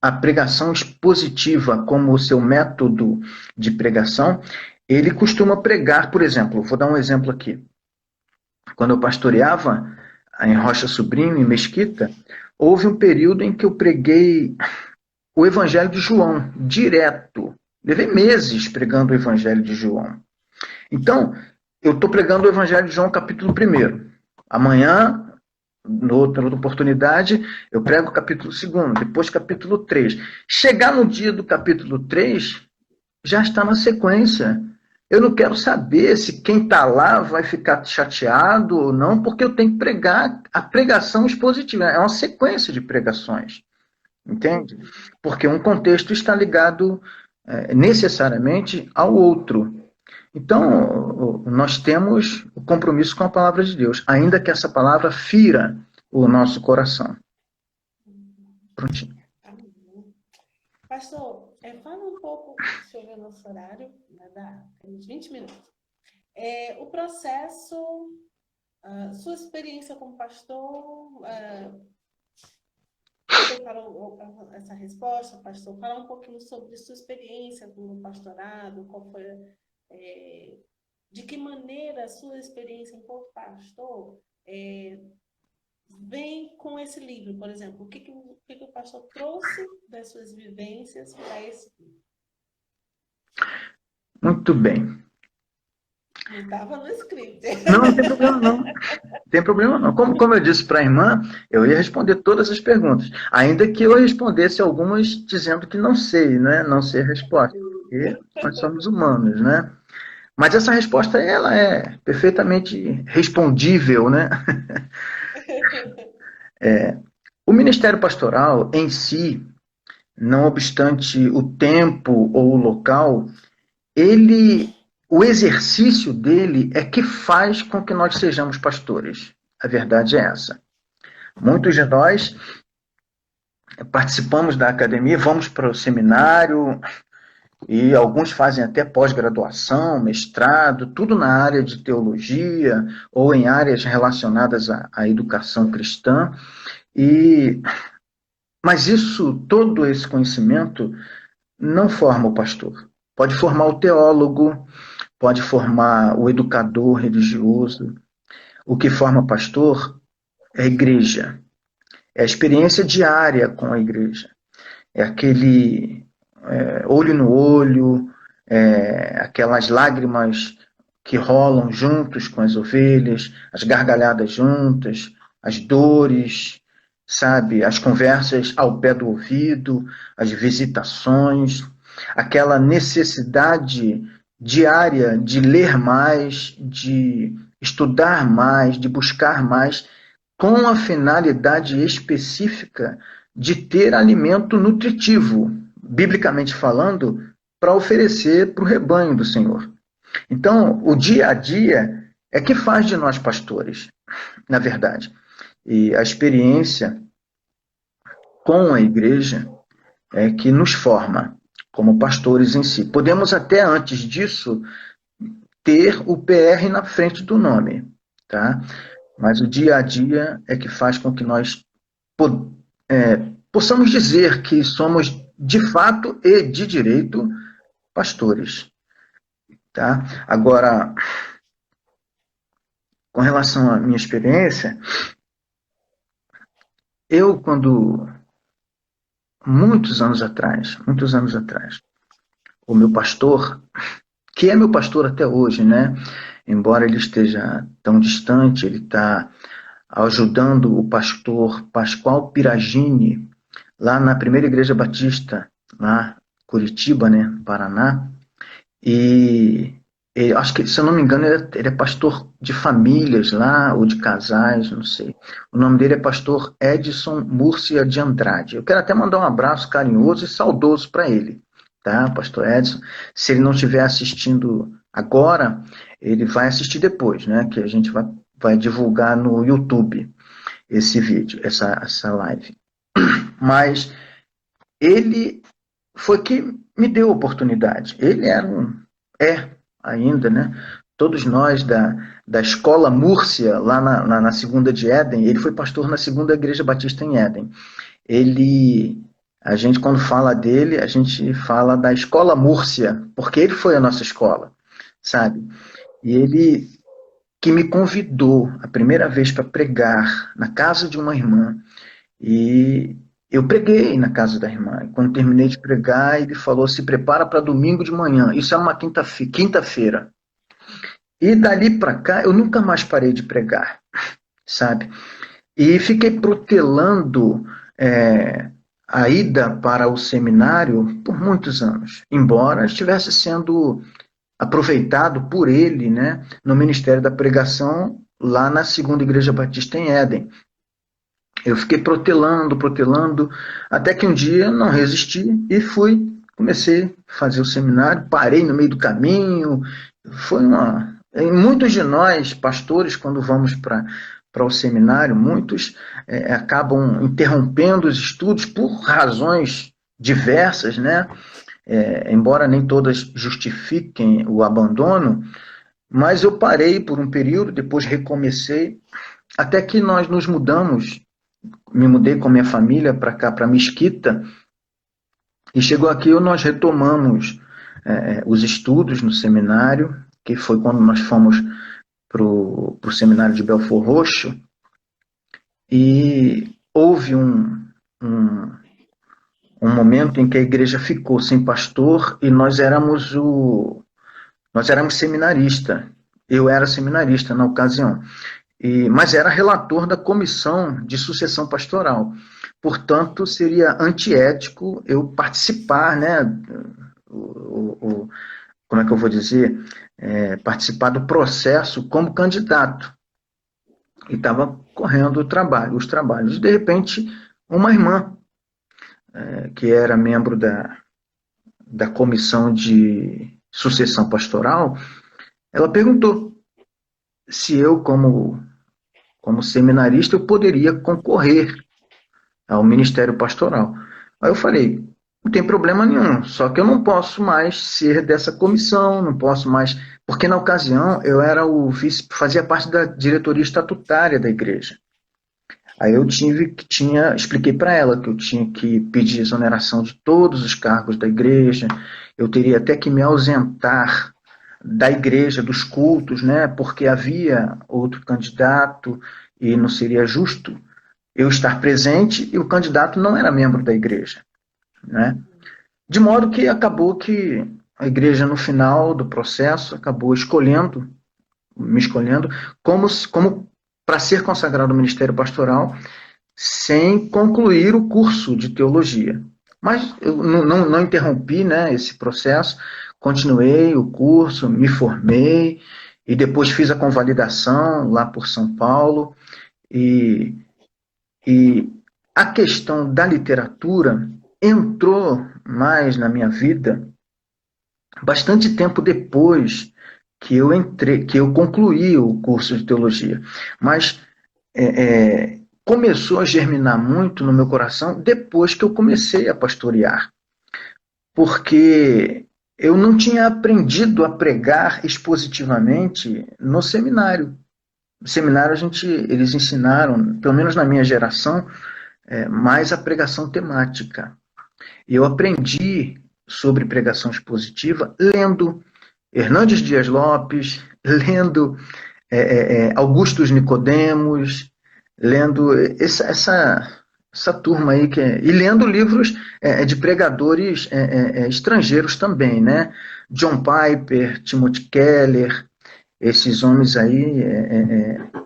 a pregação expositiva como o seu método de pregação, ele costuma pregar, por exemplo, vou dar um exemplo aqui. Quando eu pastoreava em Rocha Sobrinho, em Mesquita, houve um período em que eu preguei o Evangelho de João, direto. Levei meses pregando o Evangelho de João. Então, eu estou pregando o Evangelho de João, capítulo 1. Amanhã, noutra oportunidade, eu prego o capítulo 2, depois capítulo 3. Chegar no dia do capítulo 3, já está na sequência. Eu não quero saber se quem está lá vai ficar chateado ou não, porque eu tenho que pregar a pregação expositiva. É uma sequência de pregações, entende? Porque um contexto está ligado necessariamente ao outro. Então, nós temos o compromisso com a palavra de Deus, ainda que essa palavra fira o nosso coração. Prontinho. Pastor, fala um pouco, deixa eu ver o nosso horário, temos 20 minutos. O processo, sua experiência como pastor, você falou essa resposta, pastor, fala um pouquinho sobre sua experiência no pastorado, qual foi, de que maneira a sua experiência enquanto pastor vem com esse livro, por exemplo, o que o pastor trouxe das suas vivências para esse livro? Muito bem. Não estava no script. Não tem problema não. Tem problema não. Como eu disse para a irmã, eu ia responder todas as perguntas. Ainda que eu respondesse algumas dizendo que não sei, né? Não sei a resposta. Porque nós somos humanos, né? Mas essa resposta, ela é perfeitamente respondível, né? O ministério pastoral em si, não obstante o tempo ou o local, o exercício dele é que faz com que nós sejamos pastores. A verdade é essa. Muitos de nós participamos da academia, vamos para o seminário, e alguns fazem até pós-graduação, mestrado, tudo na área de teologia ou em áreas relacionadas à educação cristã. Mas todo esse conhecimento não forma o pastor. Pode formar o teólogo, pode formar o educador religioso. O que forma pastor é a igreja. É a experiência diária com a igreja. É aquele olho no olho, aquelas lágrimas que rolam juntos com as ovelhas, as gargalhadas juntas, as dores, sabe, as conversas ao pé do ouvido, as visitações, aquela necessidade diária de ler mais, de estudar mais, de buscar mais, com a finalidade específica de ter alimento nutritivo, biblicamente falando, para oferecer para o rebanho do Senhor. Então, o dia a dia é que faz de nós pastores, na verdade. E a experiência com a igreja é que nos forma como pastores em si. Podemos até, antes disso, ter o PR na frente do nome, tá? Mas o dia a dia é que faz com que nós possamos dizer que somos, de fato e de direito, pastores. Tá? Agora, com relação à minha experiência, eu, muitos anos atrás, o meu pastor, que é meu pastor até hoje, né? Embora ele esteja tão distante, ele está ajudando o pastor Pascoal Piragini, lá na Primeira Igreja Batista, lá em Curitiba, né, Paraná, e acho que, se eu não me engano, ele é pastor de famílias lá, ou de casais, não sei. O nome dele é pastor Edson Múrcia de Andrade. Eu quero até mandar um abraço carinhoso e saudoso para ele, tá, pastor Edson? Se ele não estiver assistindo agora, ele vai assistir depois, né, que a gente vai divulgar no YouTube esse vídeo, essa live. Mas ele foi que me deu a oportunidade. Ele é ainda, né? Todos nós da escola Múrcia, lá na Segunda de Éden, ele foi pastor na Segunda Igreja Batista em Éden. A gente quando fala dele, a gente fala da escola Múrcia, porque ele foi a nossa escola, sabe? E ele que me convidou a primeira vez para pregar na casa de uma irmã, e eu preguei na casa da irmã. E quando terminei de pregar, ele falou: se prepara para domingo de manhã. Isso é uma quinta-feira. E dali para cá, eu nunca mais parei de pregar, sabe? E fiquei protelando a ida para o seminário por muitos anos, embora estivesse sendo aproveitado por ele, né, no Ministério da Pregação, lá na Segunda Igreja Batista em Éden. Eu fiquei protelando, até que um dia não resisti e comecei a fazer o seminário, parei no meio do caminho. Muitos de nós, pastores, quando vamos para o seminário, muitos acabam interrompendo os estudos por razões diversas, né? Embora nem todas justifiquem o abandono, mas eu parei por um período, depois recomecei, até que nós nos mudamos. Me mudei com minha família para cá, para Mesquita, e chegou aqui, nós retomamos os estudos no seminário, que foi quando nós fomos para o seminário de Belford Roxo, e houve um momento em que a igreja ficou sem pastor e nós éramos seminarista. Eu era seminarista na ocasião. Mas era relator da comissão de sucessão pastoral. Portanto, seria antiético eu participar, né, como é que eu vou dizer, participar do processo como candidato. E estava correndo os trabalhos. De repente, uma irmã, que era membro da comissão de sucessão pastoral, ela perguntou se eu, como seminarista, eu poderia concorrer ao ministério pastoral. Aí eu falei, não tem problema nenhum, só que eu não posso mais ser dessa comissão, não posso mais, porque na ocasião eu era fazia parte da diretoria estatutária da igreja. Aí eu expliquei para ela que eu tinha que pedir exoneração de todos os cargos da igreja, eu teria até que me ausentar da igreja, dos cultos, né, porque havia outro candidato e não seria justo eu estar presente e o candidato não era membro da igreja, né? De modo que acabou que a igreja, no final do processo, acabou me escolhendo como para ser consagrado ao ministério pastoral sem concluir o curso de teologia. Mas eu não interrompi, né, esse processo, continuei o curso, me formei e depois fiz a convalidação lá por São Paulo. E a questão da literatura entrou mais na minha vida bastante tempo depois que eu concluí o curso de teologia. Mas começou a germinar muito no meu coração depois que eu comecei a pastorear. Porque eu não tinha aprendido a pregar expositivamente no seminário. No seminário eles ensinaram, pelo menos na minha geração, mais a pregação temática. Eu aprendi sobre pregação expositiva lendo Hernandes Dias Lopes, lendo Augustus Nicodemos, lendo essa turma aí e lendo livros de pregadores estrangeiros também, né? John Piper, Timothy Keller, esses homens aí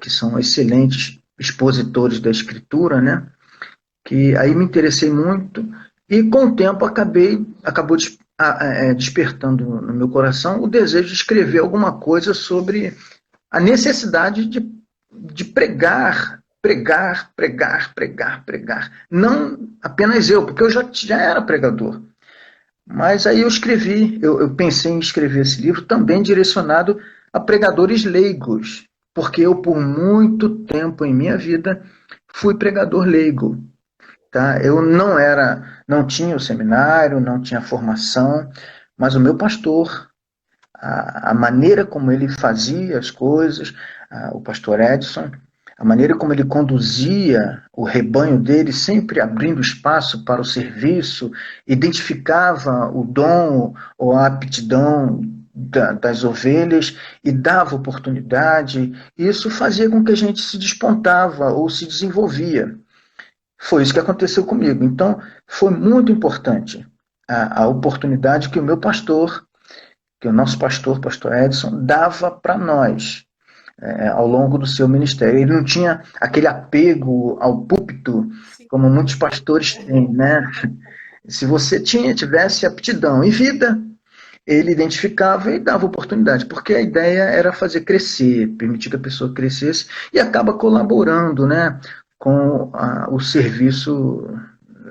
que são excelentes expositores da escritura, né? Que aí me interessei muito e com o tempo acabou despertando no meu coração o desejo de escrever alguma coisa sobre a necessidade de pregar. Não apenas eu, porque eu já era pregador. Mas aí eu pensei em escrever esse livro também direcionado a pregadores leigos, porque eu, por muito tempo em minha vida, fui pregador leigo. Tá? Eu não tinha o seminário, não tinha formação, mas o meu pastor, a maneira como ele fazia as coisas, o pastor Edson, a maneira como ele conduzia o rebanho dele, sempre abrindo espaço para o serviço, identificava o dom ou a aptidão das ovelhas e dava oportunidade. Isso fazia com que a gente se despontava ou se desenvolvia. Foi isso que aconteceu comigo. Então, foi muito importante a oportunidade que o meu pastor, que o nosso pastor, pastor Edson, dava para nós ao longo do seu ministério. Ele não tinha aquele apego ao púlpito, como muitos pastores têm, né? Se você tivesse aptidão e vida, ele identificava e dava oportunidade, porque a ideia era fazer crescer, permitir que a pessoa crescesse e acaba colaborando, né, com o serviço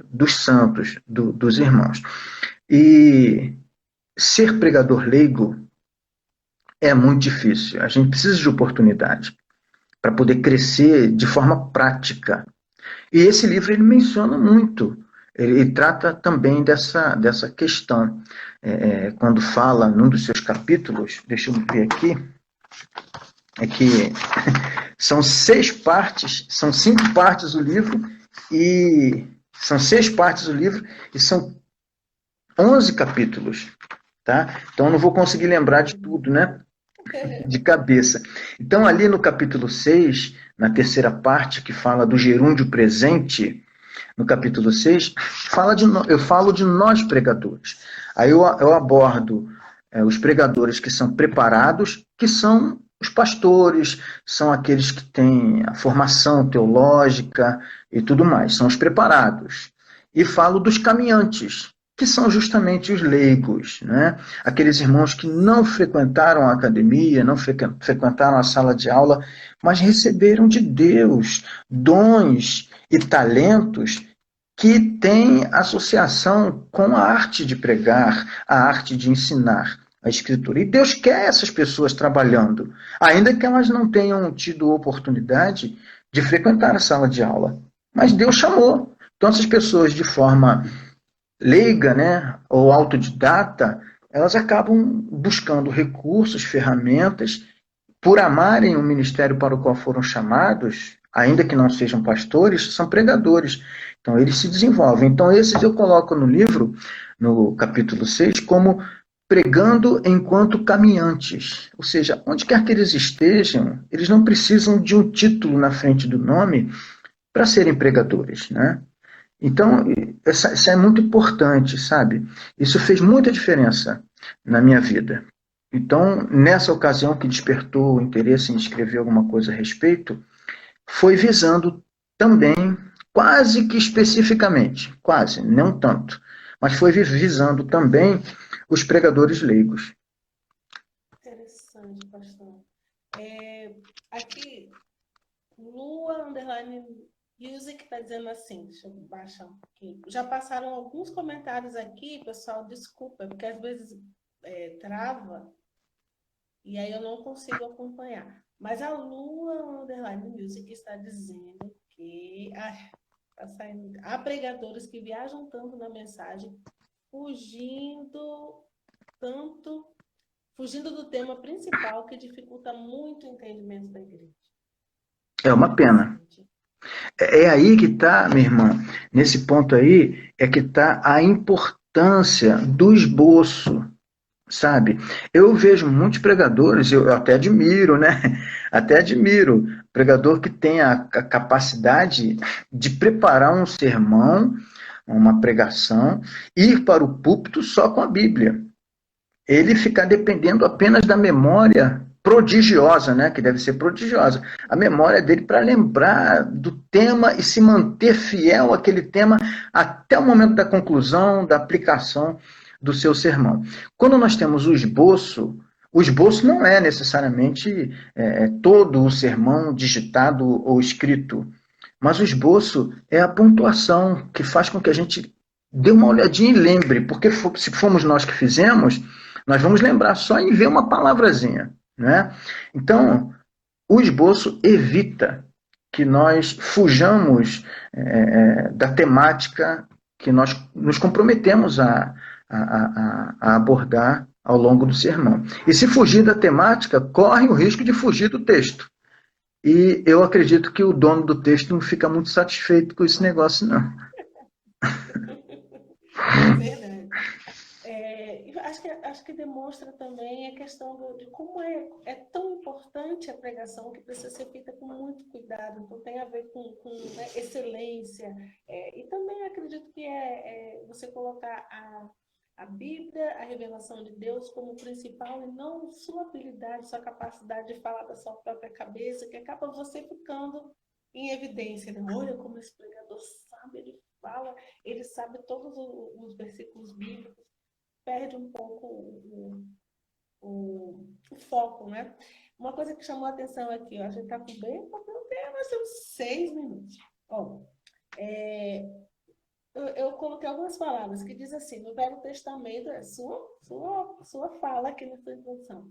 dos santos, dos irmãos. E ser pregador leigo é muito difícil. A gente precisa de oportunidade para poder crescer de forma prática. E esse livro ele menciona muito. Ele trata também dessa questão. Quando fala num dos seus capítulos, deixa eu ver aqui, é que são 6 partes, são 5 partes do livro, e são 6 partes do livro, e são 11 capítulos. Tá? Então eu não vou conseguir lembrar de tudo, né? De cabeça. Então, ali no capítulo 6, na terceira parte, que fala do gerúndio presente, no capítulo 6, eu falo de nós pregadores. Aí eu abordo os pregadores que são preparados, que são os pastores, são aqueles que têm a formação teológica e tudo mais, são os preparados. E falo dos caminhantes, que são justamente os leigos, né? Aqueles irmãos que não frequentaram a academia, não frequentaram a sala de aula, mas receberam de Deus dons e talentos que têm associação com a arte de pregar, a arte de ensinar a Escritura. E Deus quer essas pessoas trabalhando, ainda que elas não tenham tido oportunidade de frequentar a sala de aula. Mas Deus chamou. Então, essas pessoas, de forma leiga, né, ou autodidata, elas acabam buscando recursos, ferramentas, por amarem o ministério para o qual foram chamados, ainda que não sejam pastores, são pregadores. Então, eles se desenvolvem. Então, esses eu coloco no livro, no capítulo 6, como pregando enquanto caminhantes. Ou seja, onde quer que eles estejam, eles não precisam de um título na frente do nome para serem pregadores, né? Então, isso é muito importante, sabe? Isso fez muita diferença na minha vida. Então, nessa ocasião que despertou o interesse em escrever alguma coisa a respeito, foi visando também, quase que especificamente, quase, não tanto, mas foi visando também os pregadores leigos. Interessante, pastor. Aqui, Lua Underline Music está dizendo assim, deixa eu baixar um pouquinho. Já passaram alguns comentários aqui, pessoal, desculpa, porque às vezes trava e aí eu não consigo acompanhar. Mas a Lua Underline Music está dizendo que tá saindo, há pregadores que viajam tanto na mensagem, fugindo do tema principal, que dificulta muito o entendimento da igreja. É uma pena. É aí que está, minha irmã, nesse ponto aí, é que está a importância do esboço, sabe? Eu vejo muitos pregadores, eu até admiro, né? Até admiro, pregador que tem a capacidade de preparar um sermão, uma pregação, ir para o púlpito só com a Bíblia. Ele ficar dependendo apenas da memória prodigiosa, né? Que deve ser prodigiosa. A memória dele para lembrar do tema e se manter fiel àquele tema até o momento da conclusão, da aplicação do seu sermão. Quando nós temos o esboço não é necessariamente todo o sermão digitado ou escrito, mas o esboço é a pontuação que faz com que a gente dê uma olhadinha e lembre, porque se fomos nós que fizemos, nós vamos lembrar só em ver uma palavrazinha, né? Então, o esboço evita que nós fujamos da temática que nós nos comprometemos a abordar ao longo do sermão. E se fugir da temática, corre o risco de fugir do texto. E eu acredito que o dono do texto não fica muito satisfeito com esse negócio, não. É verdade. Acho que demonstra também a questão de como é tão importante a pregação que precisa ser feita com muito cuidado. Então, tem a ver com né, excelência. E também acredito que você colocar a Bíblia, a revelação de Deus como principal e não sua habilidade, sua capacidade de falar da sua própria cabeça, que acaba você ficando em evidência. Né? Olha como esse pregador sabe, ele fala, ele sabe todos os versículos bíblicos, perde um pouco o foco, né? Uma coisa que chamou a atenção aqui, ó, a gente está com bem pouco tempo, nós temos 6 minutos. Ó, eu coloquei algumas palavras que diz assim, no Velho Testamento, é sua fala aqui na sua introdução.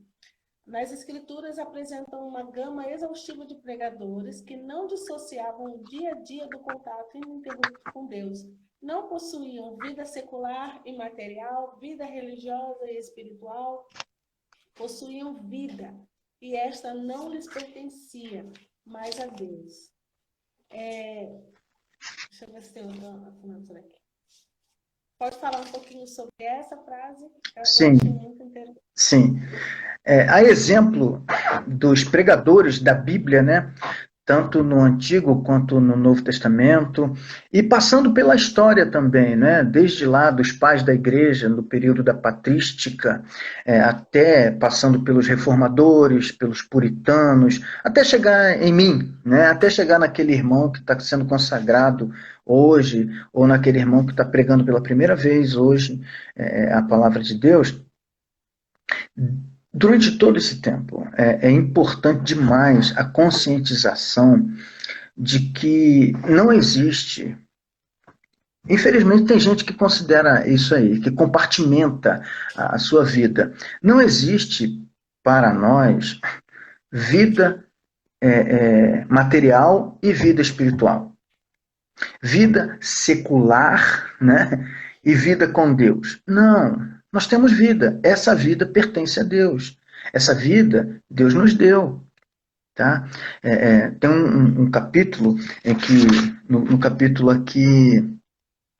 Nas Escrituras apresentam uma gama exaustiva de pregadores que não dissociavam o dia a dia do contato ininterrupto com Deus. Não possuíam vida secular e material, vida religiosa e espiritual. Possuíam vida, e esta não lhes pertencia, mas a Deus. Deixa eu ver se tem outra assinatura aqui. Pode falar um pouquinho sobre essa frase? Sim, sim. A exemplo dos pregadores da Bíblia, né? Tanto no Antigo quanto no Novo Testamento, e passando pela história também, né? Desde lá dos pais da igreja, no período da patrística, até passando pelos reformadores, pelos puritanos, até chegar em mim, né? Até chegar naquele irmão que está sendo consagrado hoje, ou naquele irmão que está pregando pela primeira vez hoje a palavra de Deus. Durante todo esse tempo, é importante demais a conscientização de que não existe. Infelizmente, tem gente que considera isso aí, que compartimenta a sua vida. Não existe para nós vida material e vida espiritual. Vida secular, né? E vida com Deus. Não. Nós temos vida. Essa vida pertence a Deus. Essa vida Deus nos deu. Tá? Tem um capítulo em que, no capítulo aqui,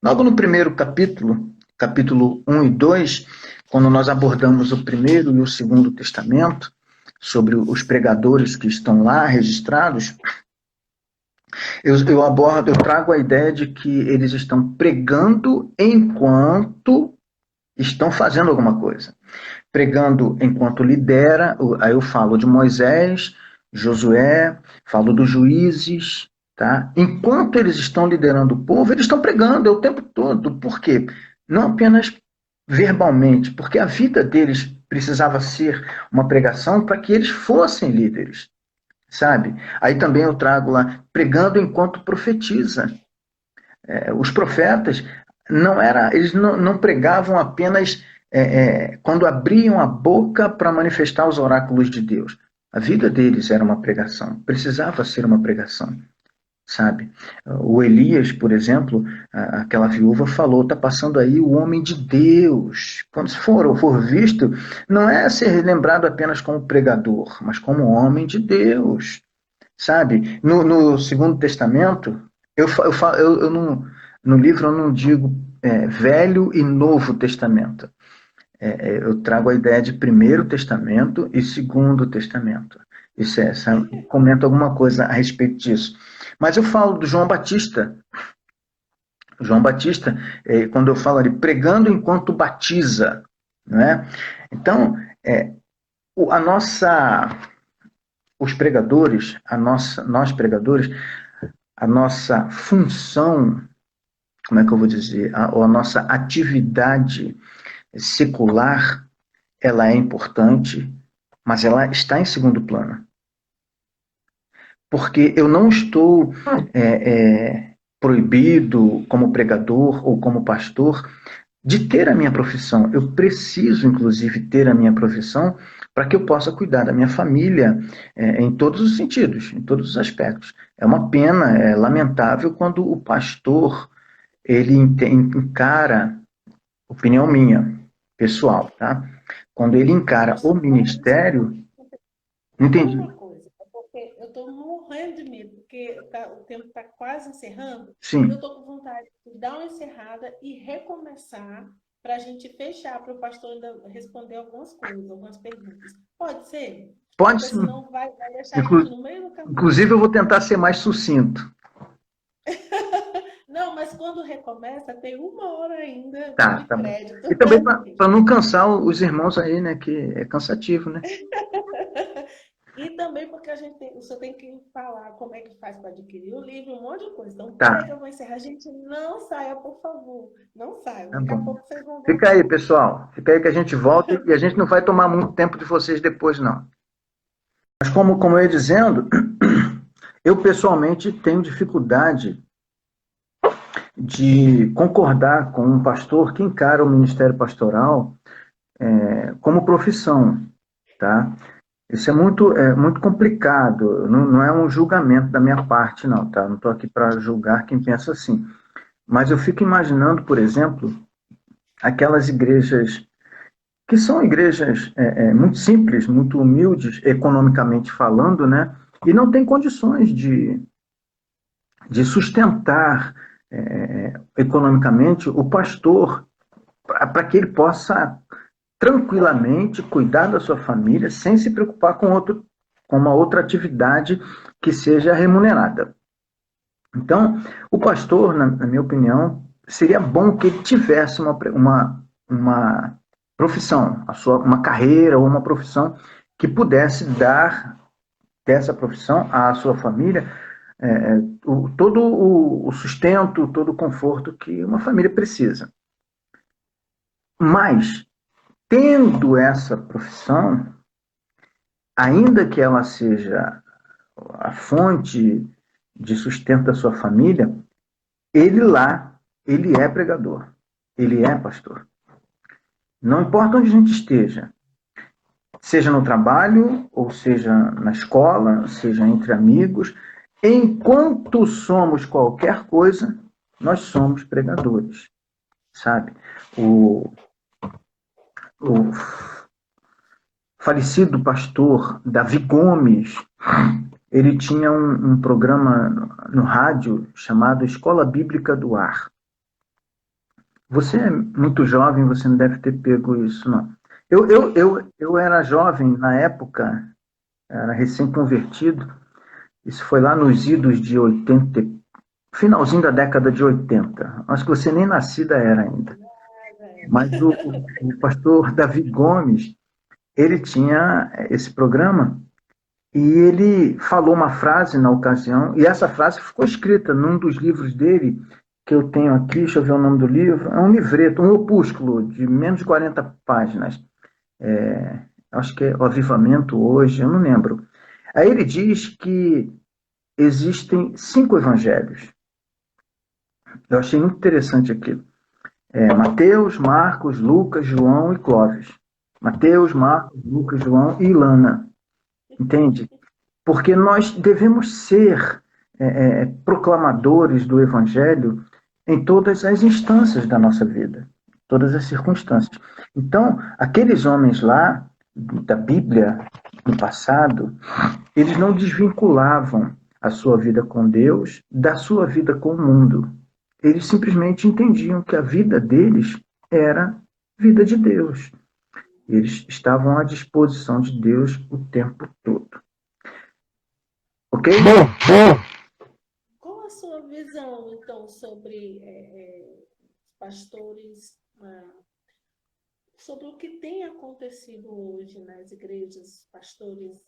logo no primeiro capítulo 1 e 2, quando nós abordamos o primeiro e o segundo testamento, sobre os pregadores que estão lá registrados, eu trago a ideia de que eles estão pregando enquanto estão fazendo alguma coisa. Pregando enquanto lidera, aí eu falo de Moisés, Josué, falo dos juízes, tá? Enquanto eles estão liderando o povo, eles estão pregando o tempo todo. Por quê? Não apenas verbalmente, porque a vida deles precisava ser uma pregação para que eles fossem líderes, sabe? Aí também eu trago lá, pregando enquanto profetiza. Os profetas eles não pregavam apenas quando abriam a boca para manifestar os oráculos de Deus. A vida deles era uma pregação, precisava ser uma pregação, sabe? O Elias, por exemplo, aquela viúva falou, está passando aí o homem de Deus. Quando for visto, não é ser lembrado apenas como pregador, mas como homem de Deus, sabe? No Segundo Testamento, eu não, no livro eu não digo Velho e Novo Testamento. Eu trago a ideia de Primeiro Testamento e Segundo Testamento. Comento alguma coisa a respeito disso. Mas eu falo do João Batista. João Batista, quando eu falo ali, pregando enquanto batiza. Não é? Então, os pregadores, nós pregadores, a nossa função, como é que eu vou dizer, a nossa atividade secular, ela é importante, mas ela está em segundo plano. Porque eu não estou proibido, como pregador ou como pastor, de ter a minha profissão. Eu preciso, inclusive, ter a minha profissão para que eu possa cuidar da minha família em todos os sentidos, em todos os aspectos. É uma pena, é lamentável quando o pastor ele encara, opinião minha, pessoal, tá? Quando ele encara o ministério, não entendi. Uma coisa, é porque eu estou morrendo de medo, porque o tempo está quase encerrando, e eu Sim, estou com vontade de dar uma encerrada e recomeçar para a gente fechar, para o pastor ainda responder algumas coisas, algumas perguntas. Pode ser? pode Porque sim. senão vai deixar a gente Inclu- no meio do caminho. Inclusive, eu vou tentar ser mais sucinto. Não, mas quando recomeça, tem 1 hora ainda Tá, de tá bom. crédito. E também para não cansar os irmãos aí, né? Que é cansativo, né? E também porque o senhor tem que falar como é que faz para adquirir o livro, um monte de coisa. Então, Tá, peraí que eu vou encerrar. Gente, não saia, por favor. Não saia. tá Daqui a bom. pouco vocês vão Fica aí, voltar. pessoal. Fica aí que a gente volta e a gente não vai tomar muito tempo de vocês depois, não. Mas como eu ia dizendo, eu pessoalmente tenho dificuldade de concordar com um pastor que encara o ministério pastoral como profissão, tá? Isso é muito complicado, não é um julgamento da minha parte, não, tá? Não estou aqui para julgar quem pensa assim. Mas eu fico imaginando, por exemplo, aquelas igrejas que são igrejas muito simples, muito humildes, economicamente falando, né? E não tem condições de sustentar economicamente o pastor para que ele possa tranquilamente cuidar da sua família sem se preocupar com uma outra atividade que seja remunerada. Então, o pastor, na minha opinião, seria bom que ele tivesse uma profissão, uma carreira ou uma profissão que pudesse dar dessa profissão à sua família todo o sustento, todo o conforto que uma família precisa. Mas, tendo essa profissão, ainda que ela seja a fonte de sustento da sua família, ele é pregador, ele é pastor. Não importa onde a gente esteja, seja no trabalho, ou seja na escola, seja entre amigos, enquanto somos qualquer coisa, nós somos pregadores, sabe? O falecido pastor Davi Gomes, ele tinha um programa no rádio chamado Escola Bíblica do Ar. Você é muito jovem, você não deve ter pego isso, não. Eu era jovem na época, era recém-convertido, isso foi lá nos idos de 80, finalzinho da década de 80. Acho que você nem nascida era ainda. Mas o pastor Davi Gomes, ele tinha esse programa e ele falou uma frase na ocasião, e essa frase ficou escrita num dos livros dele, que eu tenho aqui, deixa eu ver o nome do livro, é um livreto, um opúsculo de menos de 40 páginas. Acho que é O Avivamento Hoje, eu não lembro. Aí ele diz que existem 5 evangelhos. Eu achei muito interessante aquilo. Mateus, Marcos, Lucas, João e Clóvis. Mateus, Marcos, Lucas, João e Ilana. Entende? Porque nós devemos ser proclamadores do Evangelho em todas as instâncias da nossa vida, todas as circunstâncias. Então, aqueles homens lá da Bíblia, no passado, eles não desvinculavam a sua vida com Deus da sua vida com o mundo. Eles simplesmente entendiam que a vida deles era vida de Deus. Eles estavam à disposição de Deus o tempo todo. Ok? Qual a sua visão, então, sobre os pastores, sobre o que tem acontecido hoje nas igrejas, pastores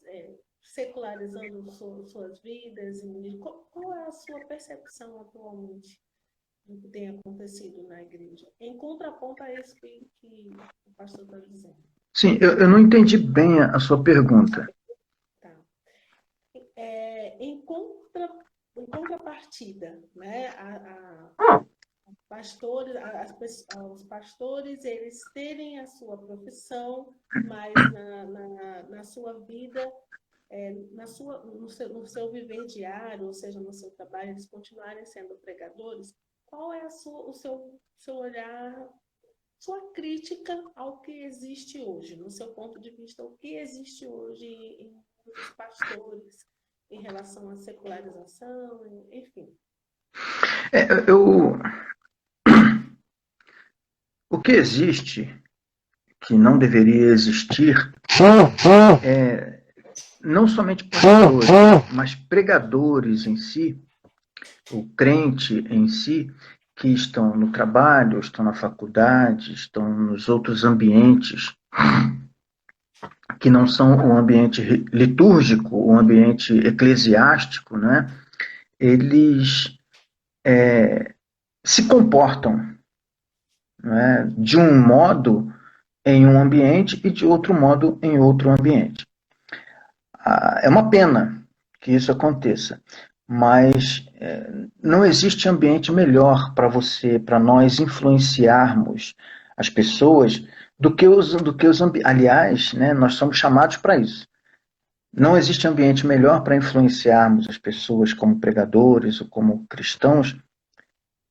secularizando suas vidas? Qual é a sua percepção atualmente do que tem acontecido na igreja, em contraponto a isso que o pastor está dizendo? Sim, eu não entendi bem a sua pergunta. Tá. Em contrapartida, né, os pastores, eles terem a sua profissão, mas na sua vida, no seu viver diário, ou seja, no seu trabalho, eles continuarem sendo pregadores. Qual é o seu olhar sua crítica ao que existe hoje, no seu ponto de vista, o que existe hoje em os pastores em relação à secularização, enfim. É, o que existe, que não deveria existir, é não somente pastores, mas pregadores em si, o crente em si, que estão no trabalho, estão na faculdade, estão nos outros ambientes, que não são o ambiente litúrgico, o ambiente eclesiástico, né? Eles se comportam, né, de um modo em um ambiente e de outro modo em outro ambiente. É uma pena que isso aconteça, mas não existe ambiente melhor para você, para nós influenciarmos as pessoas aliás, né, nós somos chamados para isso. Não existe ambiente melhor para influenciarmos as pessoas como pregadores ou como cristãos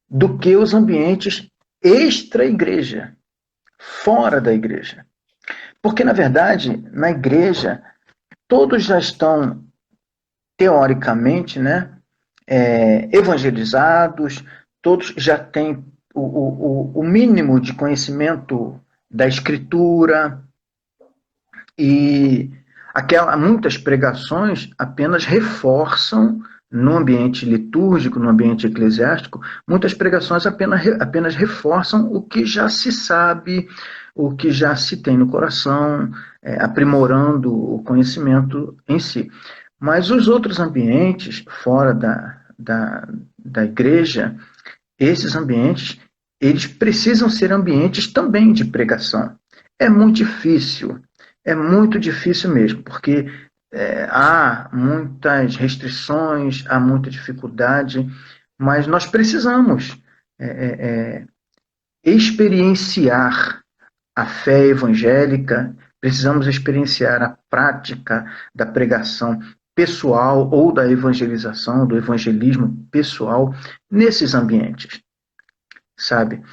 do que os ambientes extra-igreja, fora da igreja. Porque, na verdade, na igreja, todos já estão, teoricamente, né, evangelizados, todos já têm o mínimo de conhecimento da escritura, e muitas pregações apenas reforçam, no ambiente litúrgico, no ambiente eclesiástico, muitas pregações apenas reforçam o que já se sabe, o que já se tem no coração, aprimorando o conhecimento em si. Mas os outros ambientes, fora da igreja, esses ambientes, eles precisam ser ambientes também de pregação. É muito difícil mesmo, porque há muitas restrições, há muita dificuldade, mas nós precisamos experienciar a fé evangélica, precisamos experienciar a prática da pregação pessoal ou da evangelização, do evangelismo pessoal nesses ambientes, sabe?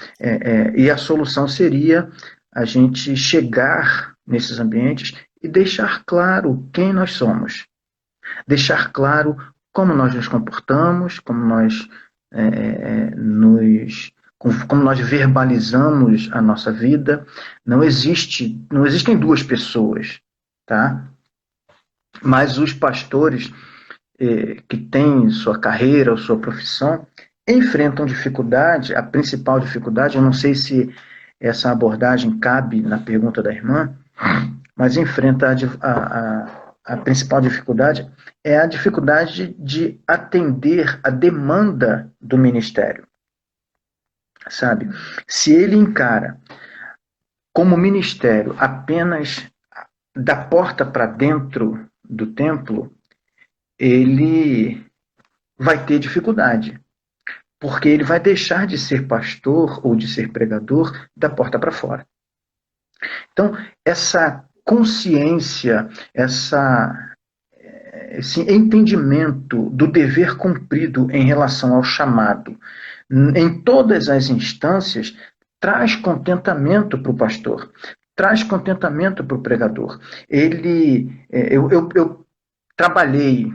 E a solução seria a gente chegar nesses ambientes e deixar claro quem nós somos, deixar claro como nós nos comportamos, como nós verbalizamos a nossa vida. Não existem duas pessoas, tá? Mas os pastores que têm sua carreira ou sua profissão enfrentam dificuldade. A principal dificuldade, eu não sei se essa abordagem cabe na pergunta da irmã, mas enfrenta a principal dificuldade é a dificuldade de atender a demanda do ministério, sabe? Se ele encara como ministério apenas da porta para dentro do templo, ele vai ter dificuldade, porque ele vai deixar de ser pastor ou de ser pregador da porta para fora. Então, essa consciência, esse entendimento do dever cumprido em relação ao chamado, em todas as instâncias, traz contentamento para o pastor, traz contentamento para o pregador. Eu trabalhei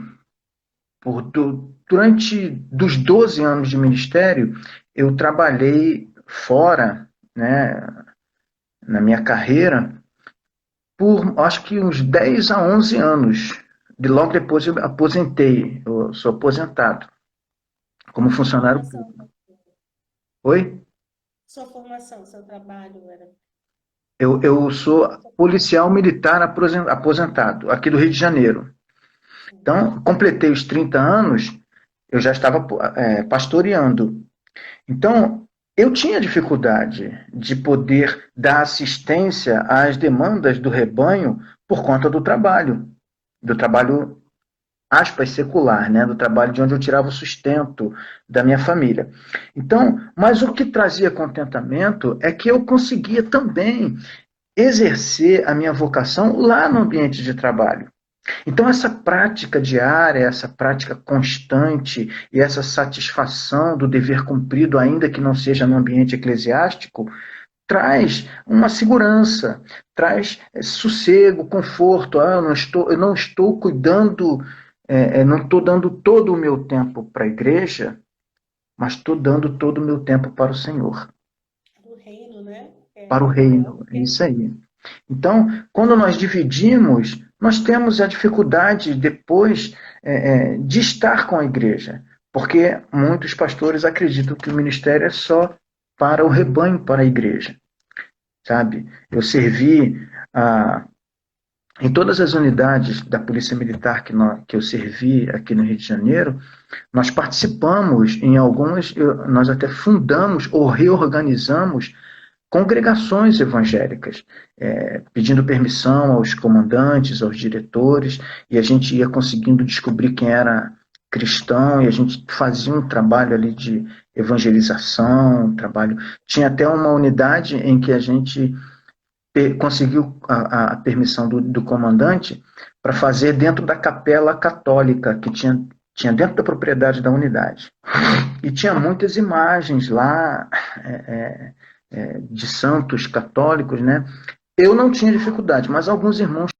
durante dos 12 anos de ministério, eu trabalhei fora, né, na minha carreira, por acho que uns 10 a 11 anos. Logo depois eu aposentei, eu sou aposentado como funcionário público. Oi? Sua formação, seu trabalho era? Eu sou policial militar aposentado, aqui do Rio de Janeiro. Então, completei os 30 anos, eu já estava pastoreando. Então, eu tinha dificuldade de poder dar assistência às demandas do rebanho por conta do trabalho aspas, secular, né, do trabalho de onde eu tirava o sustento da minha família. Então, mas o que trazia contentamento é que eu conseguia também exercer a minha vocação lá no ambiente de trabalho. Então, essa prática diária, essa prática constante e essa satisfação do dever cumprido, ainda que não seja no ambiente eclesiástico, traz uma segurança, traz sossego, conforto. Eu não estou cuidando, não estou dando todo o meu tempo para a igreja, mas estou dando todo o meu tempo para o Senhor. O reino, né? Para o reino, é isso aí. Então, quando nós dividimos, nós temos a dificuldade depois de estar com a igreja, porque muitos pastores acreditam que o ministério é só para o rebanho, para a igreja, sabe? Eu servi em todas as unidades da Polícia Militar que eu servi aqui no Rio de Janeiro, nós participamos em algumas, nós até fundamos ou reorganizamos congregações evangélicas, pedindo permissão aos comandantes, aos diretores, e a gente ia conseguindo descobrir quem era cristão, e a gente fazia um trabalho ali de evangelização, Tinha até uma unidade em que a gente conseguiu a permissão do comandante para fazer dentro da capela católica que tinha dentro da propriedade da unidade. E tinha muitas imagens lá de santos católicos, né? Eu não tinha dificuldade, mas alguns irmãos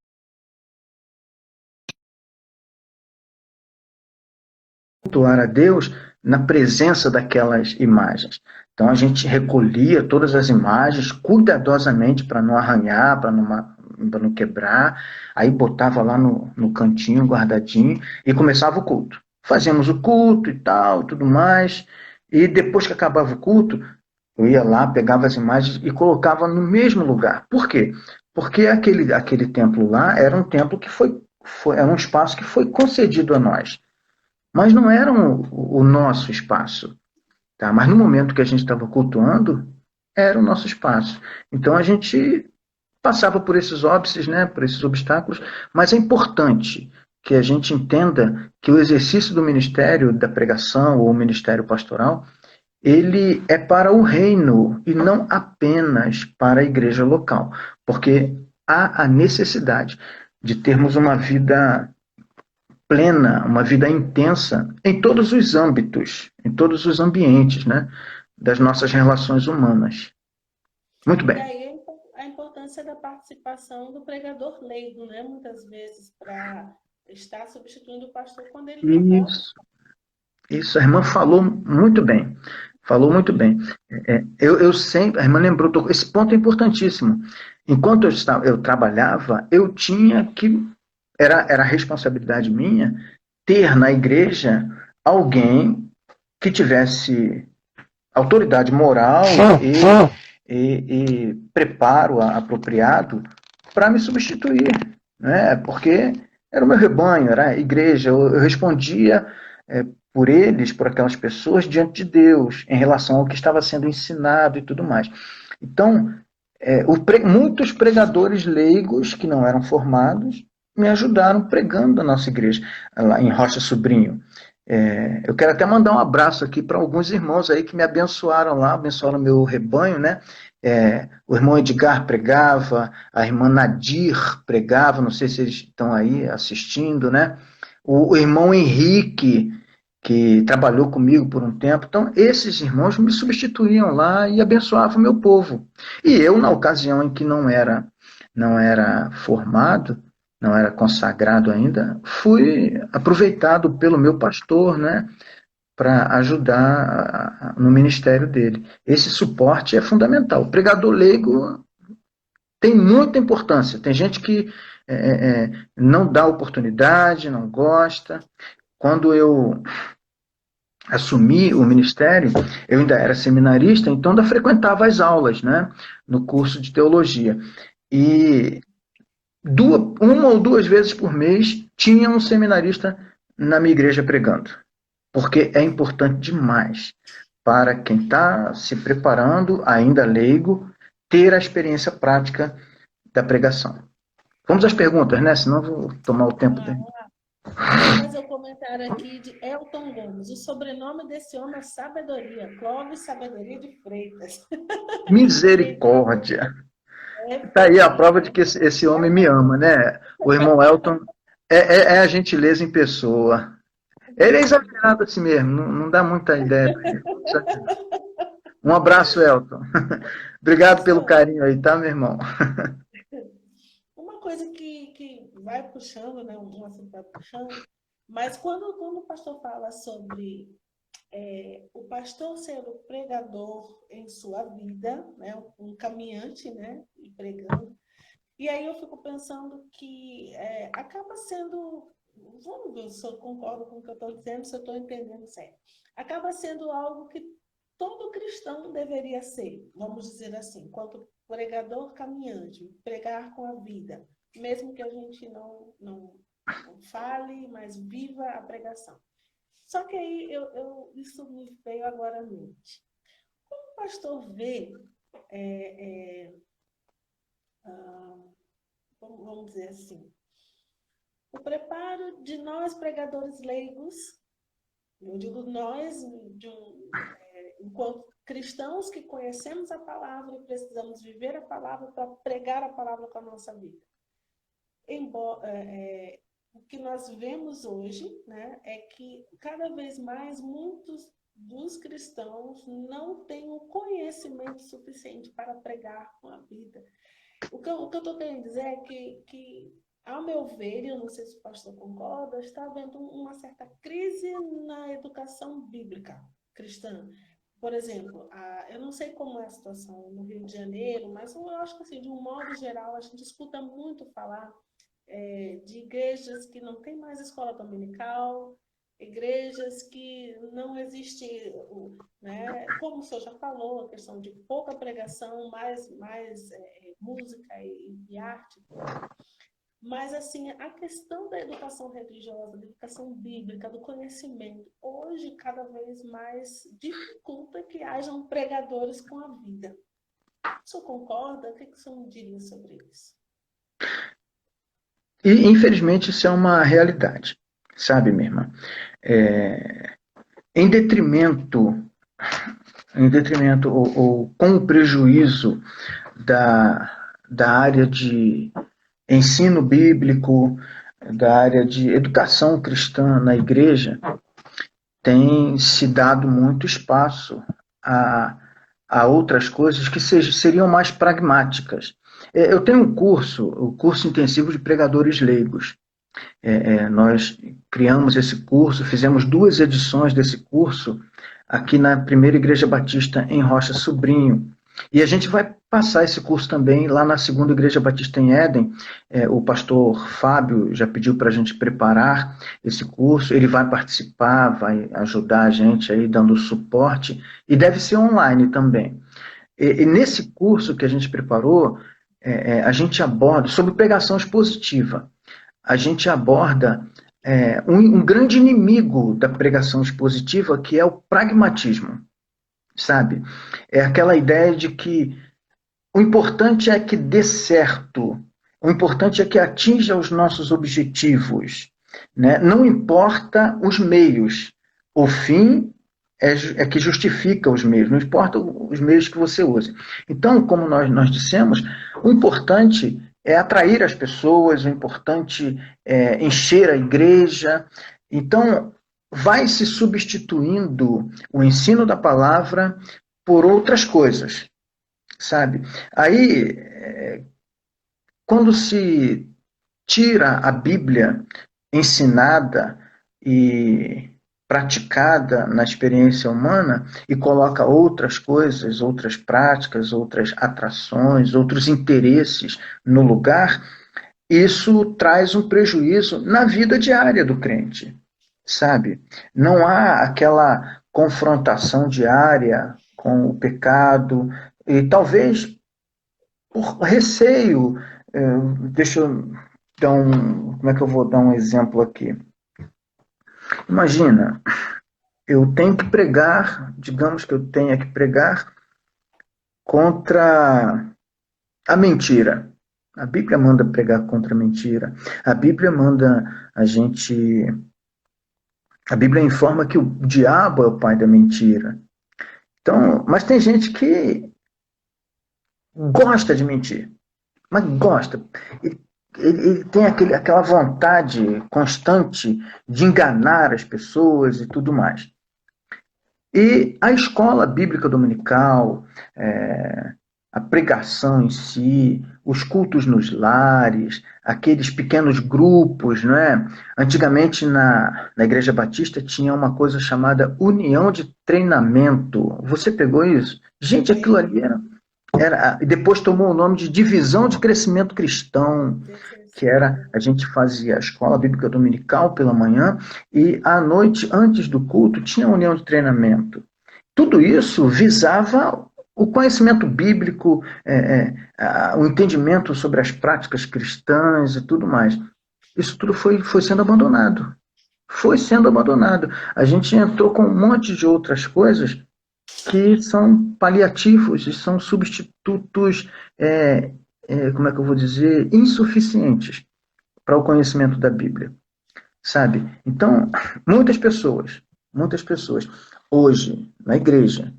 cultuar a Deus na presença daquelas imagens. Então a gente recolhia todas as imagens cuidadosamente para não arranhar, para não quebrar, aí botava lá no cantinho guardadinho e começava o culto. Fazíamos o culto e tal, tudo mais, e depois que acabava o culto, eu ia lá, pegava as imagens e colocava no mesmo lugar. Por quê? Porque aquele templo lá era um templo que era um espaço que foi concedido a nós. Mas não era o nosso espaço. Tá? Mas no momento que a gente estava cultuando, era o nosso espaço. Então a gente passava por esses óbices, né, por esses obstáculos, mas é importante que a gente entenda que o exercício do ministério da pregação ou o ministério pastoral, ele é para o reino e não apenas para a igreja local, porque há a necessidade de termos uma vida plena, uma vida intensa em todos os âmbitos, em todos os ambientes, né, das nossas relações humanas. Muito E bem. aí a importância da participação do pregador leigo, né? Muitas vezes para estar substituindo o pastor quando ele não pode. Isso, a irmã falou muito bem. Falou muito bem. Eu sempre, a irmã lembrou, esse ponto é importantíssimo. Enquanto eu trabalhava, eu tinha que, era responsabilidade minha, ter na igreja alguém que tivesse autoridade moral e preparo apropriado para me substituir, né? Porque era o meu rebanho, era a igreja, eu respondia por eles, por aquelas pessoas, diante de Deus, em relação ao que estava sendo ensinado e tudo mais. Então, muitos pregadores leigos que não eram formados me ajudaram pregando na nossa igreja, lá em Rocha Sobrinho. Eu quero até mandar um abraço aqui para alguns irmãos aí que me abençoaram lá, abençoaram meu rebanho, né? O irmão Edgar pregava, a irmã Nadir pregava, não sei se eles estão aí assistindo, né? O irmão Henrique, que trabalhou comigo por um tempo. Então, esses irmãos me substituíam lá e abençoavam o meu povo. E eu, na ocasião em que não era formado, não era consagrado ainda, fui aproveitado pelo meu pastor, né, para ajudar no ministério dele. Esse suporte é fundamental. O pregador leigo tem muita importância. Tem gente que não dá oportunidade, não gosta. Quando eu assumi o ministério, eu ainda era seminarista, então ainda frequentava as aulas, né, no curso de teologia. E uma ou duas vezes por mês tinha um seminarista na minha igreja pregando, porque é importante demais para quem está se preparando, ainda leigo, ter a experiência prática da pregação. Vamos às perguntas, né? Senão eu vou tomar o tempo dele. Vou fazer um comentário aqui de Elton Gomes. O sobrenome desse homem é Sabedoria. Clóvis Sabedoria de Freitas. Misericórdia. Está aí a prova de que esse homem me ama, né? O irmão Elton é a gentileza em pessoa. Ele é exagerado assim mesmo, não dá muita ideia para ele. Um abraço, Elton. Obrigado pelo Pastor, carinho aí, tá, meu irmão? uma coisa que vai puxando, né? Um assunto vai puxando, mas quando o pastor fala sobre o pastor ser o pregador em sua vida, né? Um caminhante, né? E pregando. E aí eu fico pensando que acaba sendo, vamos ver se eu concordo com o que eu estou dizendo, se eu estou entendendo certo. Acaba sendo algo que todo cristão deveria ser, vamos dizer assim, enquanto pregador caminhante, pregar com a vida, mesmo que a gente não fale, mas viva a pregação. Só que aí isso me veio agora à mente. Como o pastor vê, ah, vamos dizer assim, o preparo de nós pregadores leigos, eu digo nós, enquanto cristãos que conhecemos a palavra e precisamos viver a palavra para pregar a palavra com a nossa vida. Embora, o que nós vemos hoje, né, é que cada vez mais muitos dos cristãos não têm o conhecimento suficiente para pregar com a vida. O que eu estou querendo dizer é que, ao meu ver, e eu não sei se o pastor concorda, está havendo uma certa crise na educação bíblica cristã. Por exemplo, eu não sei como é a situação no Rio de Janeiro, mas eu acho que, assim, de um modo geral, a gente escuta muito falar de igrejas que não tem mais escola dominical, igrejas que não existe, né, como o senhor já falou, a questão de pouca pregação, mais música e arte. Mas, assim, a questão da educação religiosa, da educação bíblica, do conhecimento, hoje, cada vez mais dificulta que hajam pregadores com a vida. O senhor concorda? O que o senhor me diria sobre isso? E, infelizmente, isso é uma realidade, sabe, minha irmã? Em detrimento, ou com o prejuízo da área de ensino bíblico, da área de educação cristã na igreja, tem se dado muito espaço a outras coisas que seriam mais pragmáticas. Eu tenho um curso, o curso intensivo de pregadores leigos. Nós criamos esse curso, fizemos 2 edições desse curso aqui na Primeira Igreja Batista em Rocha Sobrinho. E a gente vai passar esse curso também lá na Segunda Igreja Batista em Éden. O pastor Fábio já pediu para a gente preparar esse curso. Ele vai participar, vai ajudar a gente aí dando suporte. E deve ser online também. E nesse curso que a gente preparou, a gente aborda sobre pregação expositiva. A gente aborda um grande inimigo da pregação expositiva, que é o pragmatismo, sabe? É aquela ideia de que o importante é que dê certo, o importante é que atinja os nossos objetivos, né? Não importa os meios, o fim é que justifica os meios, não importa os meios que você use. Então, como nós dissemos, o importante é atrair as pessoas, o importante é encher a igreja. Então, vai se substituindo o ensino da palavra por outras coisas, sabe? Aí, quando se tira a Bíblia ensinada e praticada na experiência humana e coloca outras coisas, outras práticas, outras atrações, outros interesses no lugar, isso traz um prejuízo na vida diária do crente, sabe? Não há aquela confrontação diária com o pecado e talvez por receio. Deixa eu dar como é que eu vou dar um exemplo aqui? Imagina, eu tenho que pregar, digamos que eu tenha que pregar contra a mentira. A Bíblia manda pregar contra a mentira. A Bíblia manda a gente. A Bíblia informa que o diabo é o pai da mentira. Então, mas tem gente que gosta de mentir, mas gosta. Ele tem aquela vontade constante de enganar as pessoas e tudo mais. E a escola bíblica dominical, a pregação em si, os cultos nos lares, aqueles pequenos grupos, não é? Antigamente na Igreja Batista tinha uma coisa chamada União de Treinamento. Você pegou isso? Gente, aquilo ali depois tomou o nome de Divisão de Crescimento Cristão, que era, a gente fazia a escola bíblica dominical pela manhã e à noite, antes do culto, tinha a união de treinamento. Tudo isso visava o conhecimento bíblico, o entendimento sobre as práticas cristãs e tudo mais. Isso tudo foi sendo abandonado. Foi sendo abandonado. A gente entrou com um monte de outras coisas que são paliativos e são substitutos, como é que eu vou dizer, insuficientes para o conhecimento da Bíblia, sabe? Então, muitas pessoas, hoje, na igreja,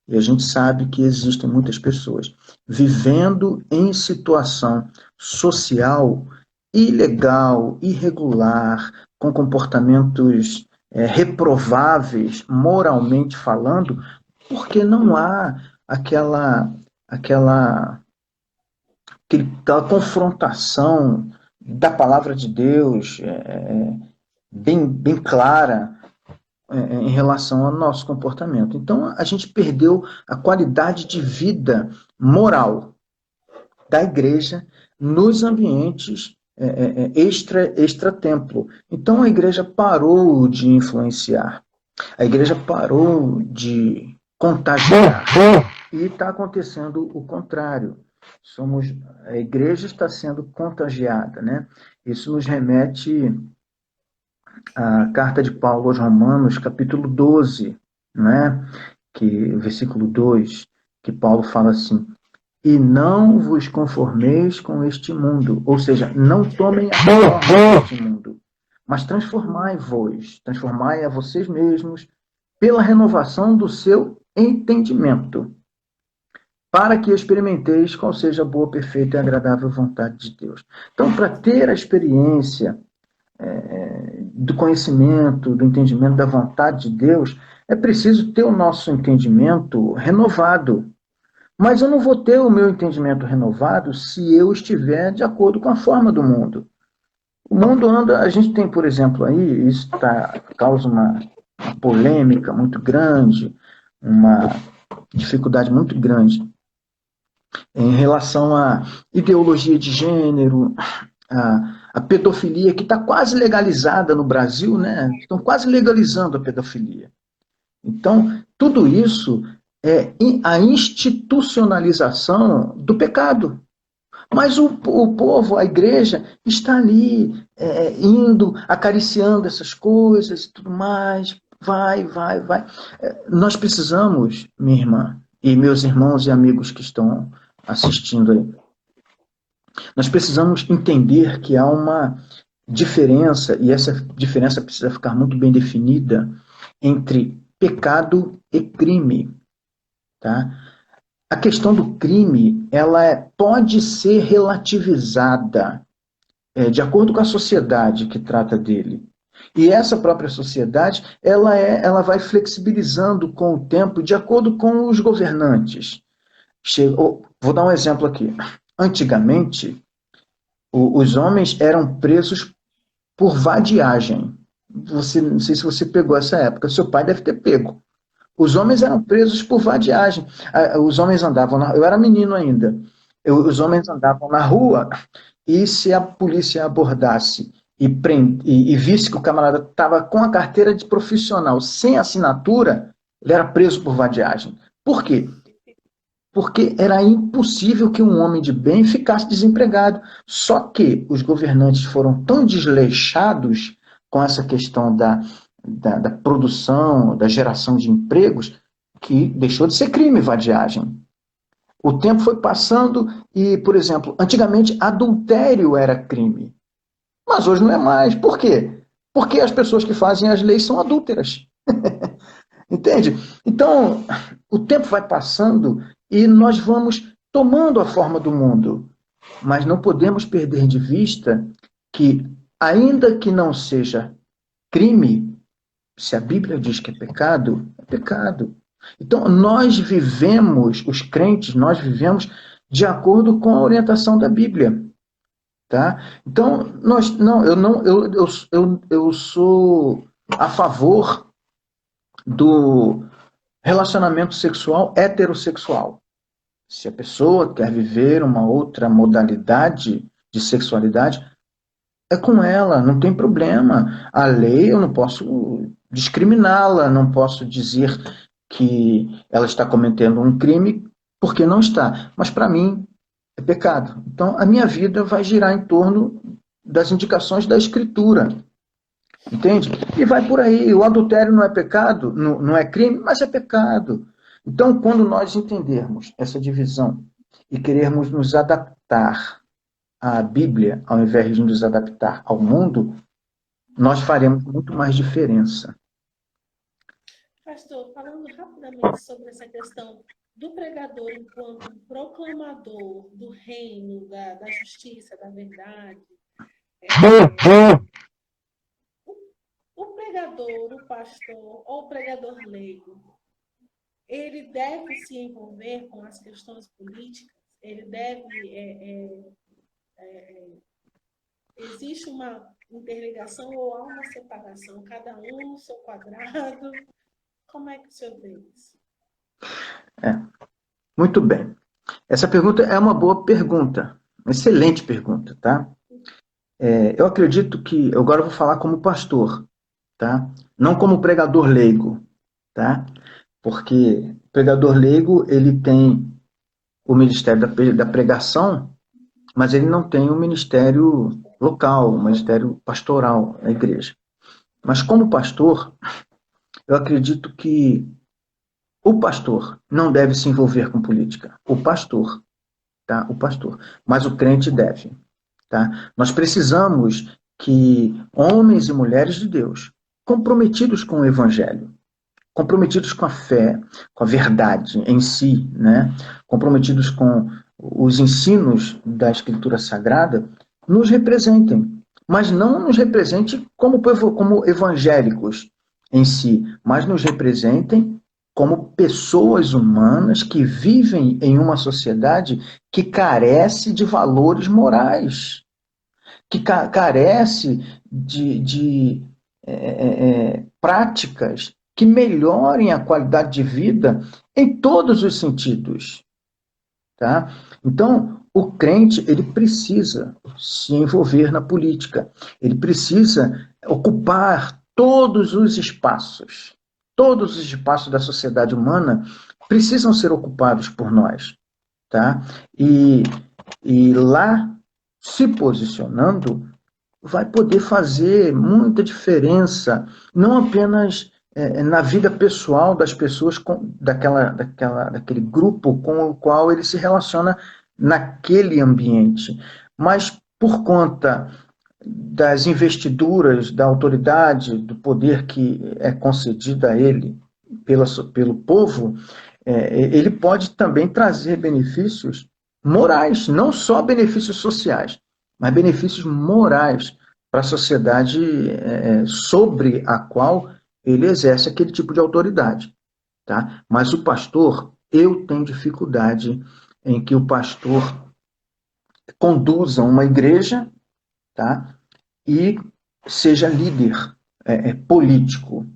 e a gente sabe que existem muitas pessoas vivendo em situação social ilegal, irregular, com comportamentos reprováveis, moralmente falando, porque não há aquela confrontação da palavra de Deus bem clara em relação ao nosso comportamento. Então, a gente perdeu a qualidade de vida moral da igreja nos ambientes extra-templo. Então, a igreja parou de influenciar. A igreja parou de contagiar. E está acontecendo o contrário. A igreja está sendo contagiada, né? Isso nos remete à carta de Paulo aos Romanos, capítulo 12, né? Versículo 2, que Paulo fala assim: e não vos conformeis com este mundo, ou seja, não tomem a forma deste mundo, mas transformai a vocês mesmos pela renovação do seu entendimento, para que experimenteis qual seja a boa, perfeita e agradável vontade de Deus. Então, para ter a experiência do conhecimento, do entendimento da vontade de Deus, é preciso ter o nosso entendimento renovado. Mas eu não vou ter o meu entendimento renovado se eu estiver de acordo com a forma do mundo. O mundo anda, a gente tem, por exemplo, aí, isso causa uma polêmica muito grande, uma dificuldade muito grande em relação à ideologia de gênero, a pedofilia, que está quase legalizada no Brasil, né? Estão quase legalizando a pedofilia. Então, tudo isso é a institucionalização do pecado. Mas o povo, a igreja, está ali, indo, acariciando essas coisas e tudo mais. Vai. Nós precisamos, minha irmã, e meus irmãos e amigos que estão assistindo aí, nós precisamos entender que há uma diferença, e essa diferença precisa ficar muito bem definida, entre pecado e crime. Tá? A questão do crime, ela pode ser relativizada de acordo com a sociedade que trata dele. E essa própria sociedade, ela vai flexibilizando com o tempo de acordo com os governantes. Vou dar um exemplo aqui. Antigamente, os homens eram presos por vadiagem. Não sei se você pegou essa época, seu pai deve ter pego. Os homens eram presos por vadiagem. Os homens andavam eu era menino ainda. Os homens andavam na rua e se a polícia abordasse e visse que o camarada estava com a carteira de profissional sem assinatura, ele era preso por vadiagem. Por quê? Porque era impossível que um homem de bem ficasse desempregado. Só que os governantes foram tão desleixados com essa questão da produção, da geração de empregos, que deixou de ser crime vadiagem. O tempo foi passando e, por exemplo, antigamente adultério era crime. Mas hoje não é mais. Por quê? Porque as pessoas que fazem as leis são adúlteras. Entende? Então, o tempo vai passando e nós vamos tomando a forma do mundo. Mas não podemos perder de vista que, ainda que não seja crime, Se a Bíblia diz que é pecado, é pecado. Então, nós vivemos, os crentes, nós vivemos de acordo com a orientação da Bíblia. Tá? Então, eu sou a favor do relacionamento sexual heterossexual. Se a pessoa quer viver uma outra modalidade de sexualidade, é com ela, não tem problema. A lei, eu não posso discriminá-la, não posso dizer que ela está cometendo um crime porque não está. Mas para mim é pecado. Então a minha vida vai girar em torno das indicações da Escritura. Entende? E vai por aí. O adultério não é pecado, não é crime, mas é pecado. Então, quando nós entendermos essa divisão e querermos nos adaptar à Bíblia, ao invés de nos adaptar ao mundo, nós faremos muito mais diferença. Pastor, falando rapidamente sobre essa questão do pregador enquanto proclamador do reino, da justiça, da verdade, o pregador, o pastor ou o pregador leigo, ele deve se envolver com as questões políticas? Ele deve... existe uma interligação ou há uma separação? Cada um no seu quadrado? Como é que o senhor vê isso? Muito bem. Essa pergunta é uma boa pergunta. Uma excelente pergunta, tá? Eu acredito que... Agora eu vou falar como pastor, tá? Não como pregador leigo, tá? Porque o pregador leigo, ele tem o ministério da pregação, mas ele não tem o ministério local, o ministério pastoral na igreja. Mas como pastor, eu acredito que o pastor não deve se envolver com política. O pastor, tá? O pastor. Mas o crente deve, tá? Nós precisamos que homens e mulheres de Deus, comprometidos com o evangelho, comprometidos com a fé, com a verdade em si, né? Comprometidos com os ensinos da Escritura Sagrada, nos representem. Mas não nos representem como evangélicos em si, mas nos representem como pessoas humanas que vivem em uma sociedade que carece de valores morais, que carece de práticas que melhorem a qualidade de vida em todos os sentidos. Tá? Então, o crente, ele precisa se envolver na política, ele precisa ocupar todos os espaços da sociedade humana precisam ser ocupados por nós. Tá? E lá, se posicionando, vai poder fazer muita diferença, não apenas na vida pessoal das pessoas, daquele grupo com o qual ele se relaciona naquele ambiente, mas por conta das investiduras, da autoridade, do poder que é concedido a ele pelo povo, ele pode também trazer benefícios morais, não só benefícios sociais, mas benefícios morais para a sociedade sobre a qual ele exerce aquele tipo de autoridade. Tá? Mas o pastor, eu tenho dificuldade em que o pastor conduza uma igreja, tá? E seja líder político.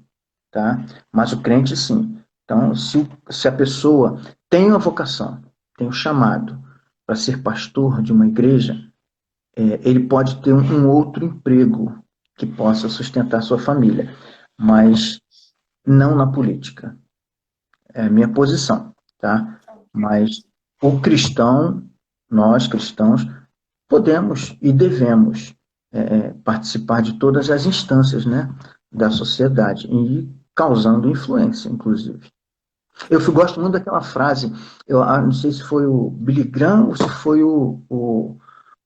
Tá? Mas o crente, sim. Então, se a pessoa tem uma vocação, tem um chamado para ser pastor de uma igreja, ele pode ter um outro emprego que possa sustentar sua família, mas não na política. É a minha posição, tá? Mas o cristão, nós cristãos, podemos e devemos participar de todas as instâncias, né, da sociedade e causando influência, inclusive. Eu gosto muito daquela frase, eu não sei se foi o Billy Graham ou se foi o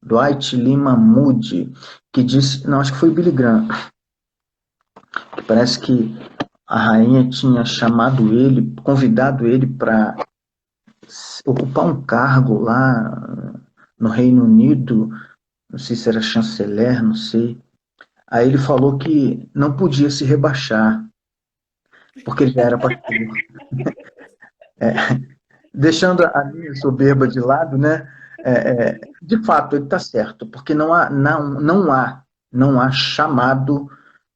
Dwight Lyman Moody, que disse, não, acho que foi o Billy Graham, que parece que a rainha tinha chamado ele, convidado ele para ocupar um cargo lá no Reino Unido, não sei se era chanceler, não sei. Aí ele falou que não podia se rebaixar, porque ele já era pastor. É, deixando a minha soberba de lado, né? De fato, ele está certo, porque não há chamado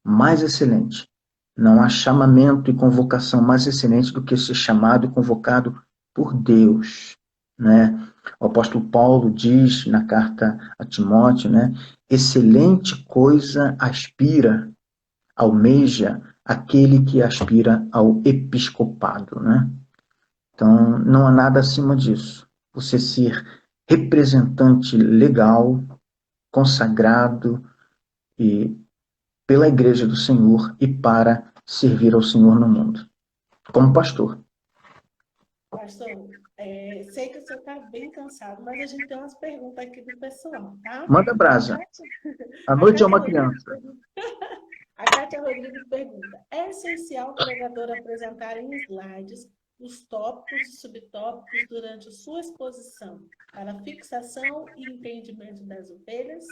mais excelente. Não há chamamento e convocação mais excelente do que ser chamado e convocado por Deus, né? O apóstolo Paulo diz na carta a Timóteo, né? Excelente coisa aspira, almeja aquele que aspira ao episcopado, né? Então, não há nada acima disso. Você ser representante legal, consagrado e pela Igreja do Senhor e para servir ao Senhor no mundo, como pastor. Pastor, sei que o senhor está bem cansado, mas a gente tem umas perguntas aqui do pessoal, tá? Manda brasa. A noite é uma criança. A Kátia Rodrigues pergunta: é essencial o pregador apresentar em slides os tópicos e subtópicos durante sua exposição para fixação e entendimento das ovelhas?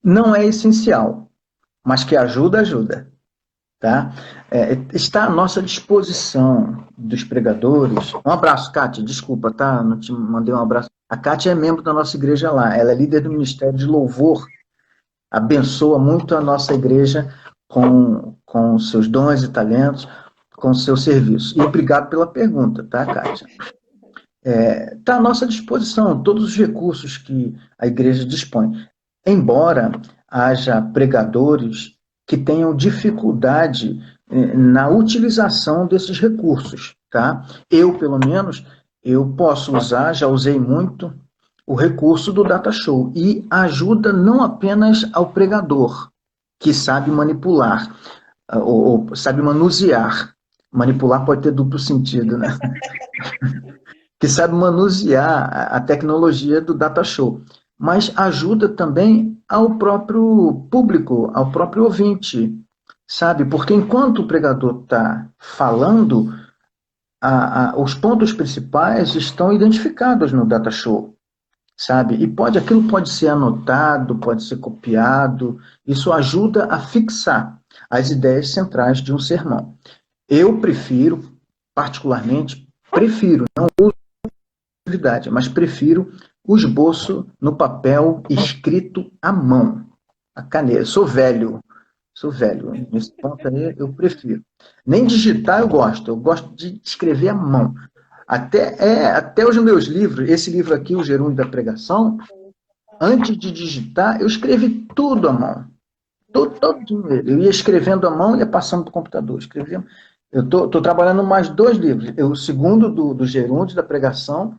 Não é essencial, mas que ajuda, ajuda. Tá? Está à nossa disposição dos pregadores. Um abraço, Kátia, desculpa, tá? Não te mandei um abraço. A Kátia é membro da nossa igreja lá, ela é líder do Ministério de Louvor, abençoa muito a nossa igreja com seus dons e talentos, com seu serviço. E obrigado pela pergunta, tá, Kátia? Está à nossa disposição todos os recursos que a igreja dispõe. Embora haja pregadores que tenham dificuldade na utilização desses recursos, tá? Eu, pelo menos, eu posso usar, já usei muito, o recurso do Data Show e ajuda não apenas ao pregador, que sabe manipular, ou sabe manusear. Manipular pode ter duplo sentido, né? Que sabe manusear a tecnologia do Data Show, mas ajuda também ao próprio público, ao próprio ouvinte, sabe? Porque enquanto o pregador está falando, os pontos principais estão identificados no Data Show, sabe? E aquilo pode ser anotado, pode ser copiado, isso ajuda a fixar as ideias centrais de um sermão. Eu particularmente, não uso atividade, mas prefiro o esboço no papel escrito à mão, a caneta. Sou velho, nesse ponto aí eu prefiro. Nem digitar eu gosto de escrever à mão. Até os meus livros, esse livro aqui, O Gerúndio da Pregação, antes de digitar, eu escrevi tudo à mão. Todo eu ia escrevendo à mão e ia passando para o computador. Eu estou trabalhando mais 2 livros. O segundo do Gerúndio da Pregação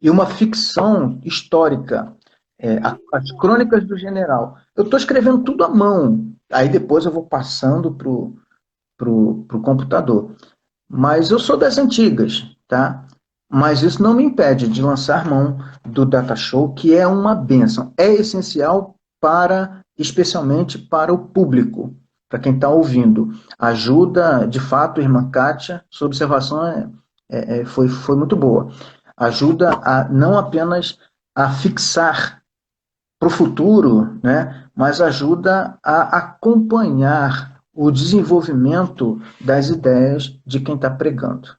e uma ficção histórica, as Crônicas do General. Eu estou escrevendo tudo à mão. Aí depois eu vou passando para o computador. Mas eu sou das antigas, tá? Mas isso não me impede de lançar mão do Data Show, que é uma bênção. É essencial especialmente para o público, para quem está ouvindo. Ajuda, de fato, irmã Kátia, sua observação foi muito boa. Ajuda não apenas a fixar para o futuro, né, mas ajuda a acompanhar o desenvolvimento das ideias de quem está pregando.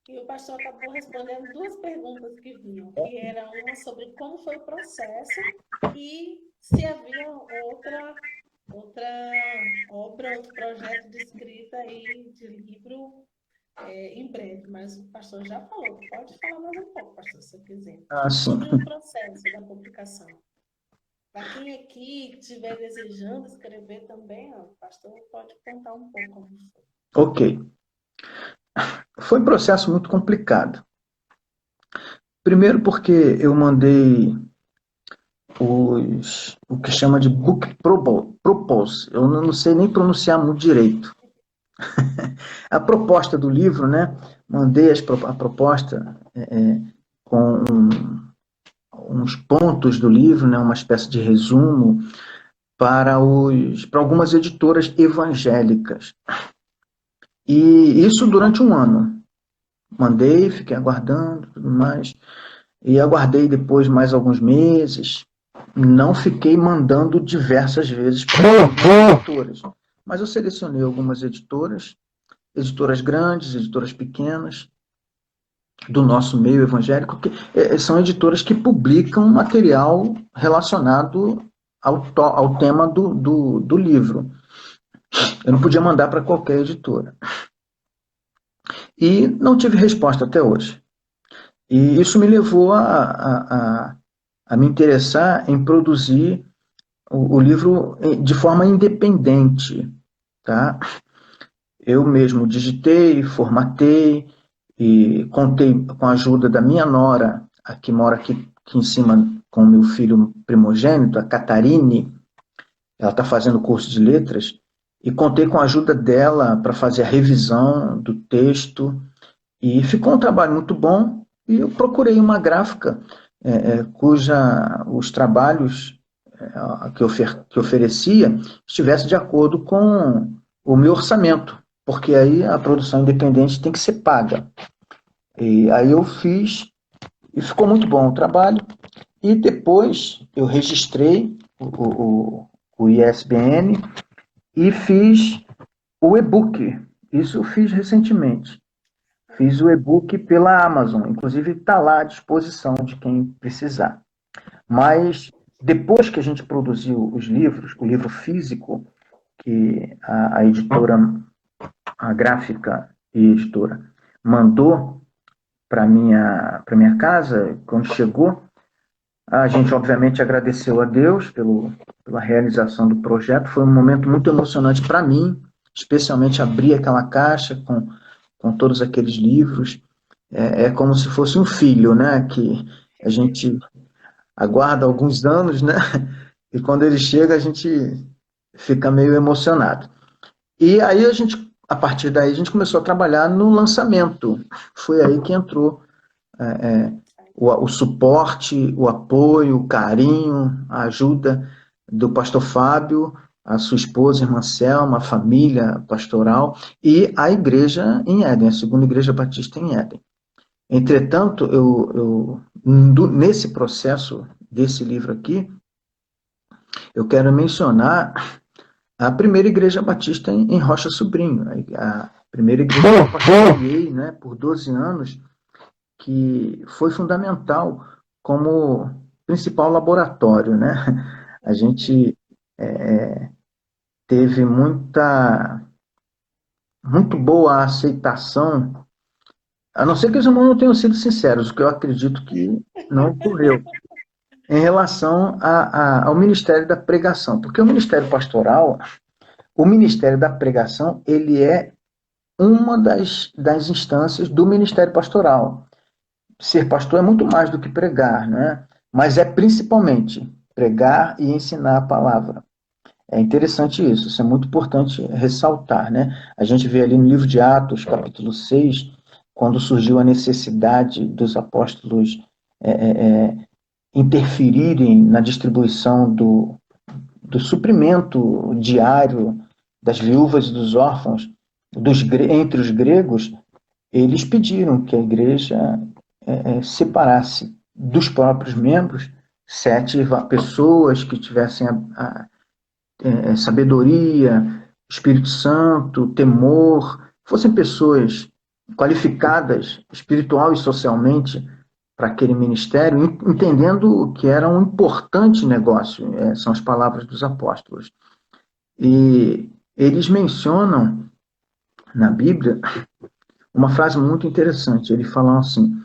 E o pastor acabou respondendo 2 perguntas que vinham, que era uma sobre como foi o processo e se havia outra obra, outro projeto de escrita e de livro em breve, mas o pastor já falou, pode falar mais um pouco, pastor, se quiser, sobre o processo da publicação. Para quem aqui estiver desejando escrever também, o pastor pode contar um pouco como foi. Ok. Foi um processo muito complicado. Primeiro porque eu mandei o que chama de book propose. Eu não sei nem pronunciar muito direito. A proposta do livro, né? Mandei a proposta com uns pontos do livro, né? Uma espécie de resumo para algumas editoras evangélicas. E isso durante 1 ano. Mandei, fiquei aguardando, tudo mais. E aguardei depois mais alguns meses. Não fiquei mandando diversas vezes para editoras. mas eu selecionei algumas editoras, editoras grandes, editoras pequenas, do nosso meio evangélico, que são editoras que publicam material relacionado ao tema do livro. Eu não podia mandar para qualquer editora. E não tive resposta até hoje. E isso me levou a me interessar em produzir o livro de forma independente. Tá? Eu mesmo digitei, formatei e contei com a ajuda da minha nora, que mora aqui em cima com o meu filho primogênito, a Catarine. Ela está fazendo curso de letras, e contei com a ajuda dela para fazer a revisão do texto, e ficou um trabalho muito bom, e eu procurei uma gráfica cuja os trabalhos que oferecia estivesse de acordo com o meu orçamento, porque aí a produção independente tem que ser paga. E aí eu fiz, e ficou muito bom o trabalho, e depois eu registrei o ISBN e fiz o e-book. Isso eu fiz recentemente. Fiz o e-book pela Amazon, inclusive está lá à disposição de quem precisar. Mas depois que a gente produziu os livros, o livro físico, que a editora, a gráfica e editora, mandou para minha casa, quando chegou, a gente obviamente agradeceu a Deus pela realização do projeto. Foi um momento muito emocionante para mim, especialmente abrir aquela caixa com todos aqueles livros. É como se fosse um filho, né? Que a gente aguarda alguns anos, né? E quando ele chega, a gente fica meio emocionado. E aí a partir daí, a gente começou a trabalhar no lançamento. Foi aí que entrou o suporte, o apoio, o carinho, a ajuda do pastor Fábio, a sua esposa, irmã Selma, a família pastoral e a igreja em Éden, a segunda igreja batista em Éden. Entretanto, nesse processo desse livro aqui, eu quero mencionar a primeira igreja batista em Rocha Sobrinho, a primeira igreja que eu pastoreei, né, por 12 anos, que foi fundamental como principal laboratório, né? A gente teve muito boa aceitação, a não ser que os irmãos não tenham sido sinceros, o que eu acredito que não ocorreu, em relação ao Ministério da Pregação, porque o Ministério Pastoral, o Ministério da Pregação, ele é uma das instâncias do Ministério Pastoral. Ser pastor é muito mais do que pregar, né? Mas é principalmente pregar e ensinar a palavra. É interessante isso é muito importante ressaltar, né? A gente vê ali no livro de Atos, capítulo 6, quando surgiu a necessidade dos apóstolos interferirem na distribuição do suprimento diário das viúvas e dos órfãos entre os gregos, eles pediram que a igreja separasse dos próprios membros 7 pessoas que tivessem sabedoria, Espírito Santo, temor, fossem pessoas qualificadas espiritual e socialmente para aquele ministério, entendendo que era um importante negócio, são as palavras dos apóstolos. E eles mencionam na Bíblia uma frase muito interessante. Eles falam assim: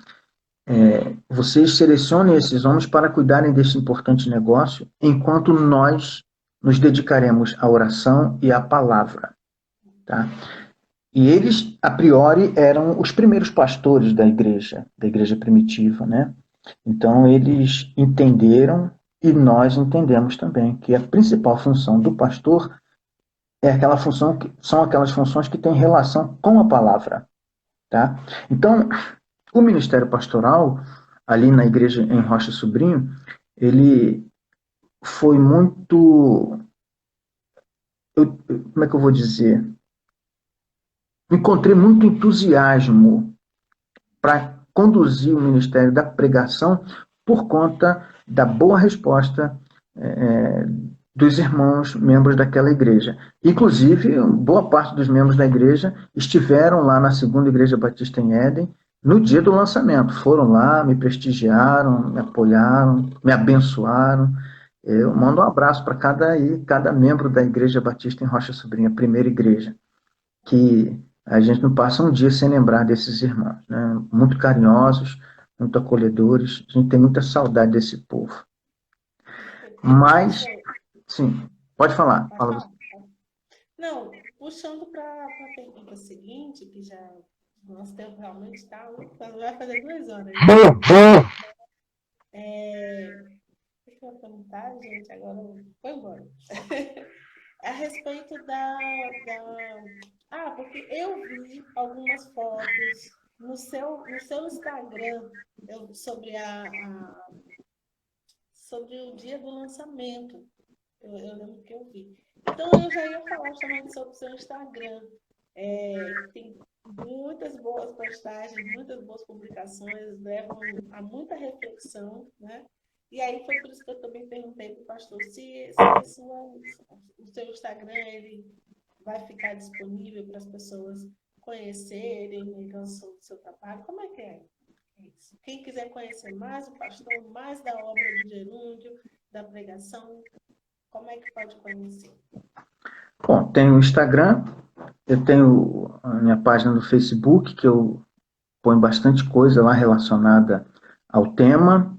vocês selecionem esses homens para cuidarem desse importante negócio, enquanto nós nos dedicaremos à oração e à palavra. Tá? E eles, a priori, eram os primeiros pastores da igreja primitiva, né? Então, eles entenderam, e nós entendemos também, que a principal função do pastor são aquelas funções que têm relação com a palavra. Tá? Então, o ministério pastoral, ali na igreja em Rocha Sobrinho, ele foi muito... como é que eu vou dizer? Encontrei muito entusiasmo para conduzir o ministério da pregação por conta da boa resposta dos irmãos membros daquela igreja. Inclusive, boa parte dos membros da igreja estiveram lá na segunda Igreja Batista em Éden no dia do lançamento. Foram lá, me prestigiaram, me apoiaram, me abençoaram. Eu mando um abraço para cada membro da Igreja Batista em Rocha Sobrinha, a primeira igreja, que a gente não passa um dia sem lembrar desses irmãos, né? Muito carinhosos, muito acolhedores. A gente tem muita saudade desse povo. Mas, sim, pode falar. Fala você. Não, puxando para a pergunta seguinte, que já nosso tempo realmente está, vai fazer 2 horas. O que eu ia perguntar, gente? Agora foi embora. A respeito porque eu vi algumas fotos no seu Instagram sobre o dia do lançamento. Eu lembro que eu vi. Então, eu já ia falar também sobre o seu Instagram. Tem muitas boas postagens, muitas boas publicações, levam a muita reflexão, né? E aí foi por isso que eu também perguntei para o pastor se o seu Instagram ele vai ficar disponível para as pessoas conhecerem o seu trabalho. Como é que é isso? Quem quiser conhecer mais o pastor, mais da obra do gerúndio, da pregação, como é que pode conhecer? Bom, tem o Instagram, eu tenho a minha página no Facebook, que eu ponho bastante coisa lá relacionada ao tema.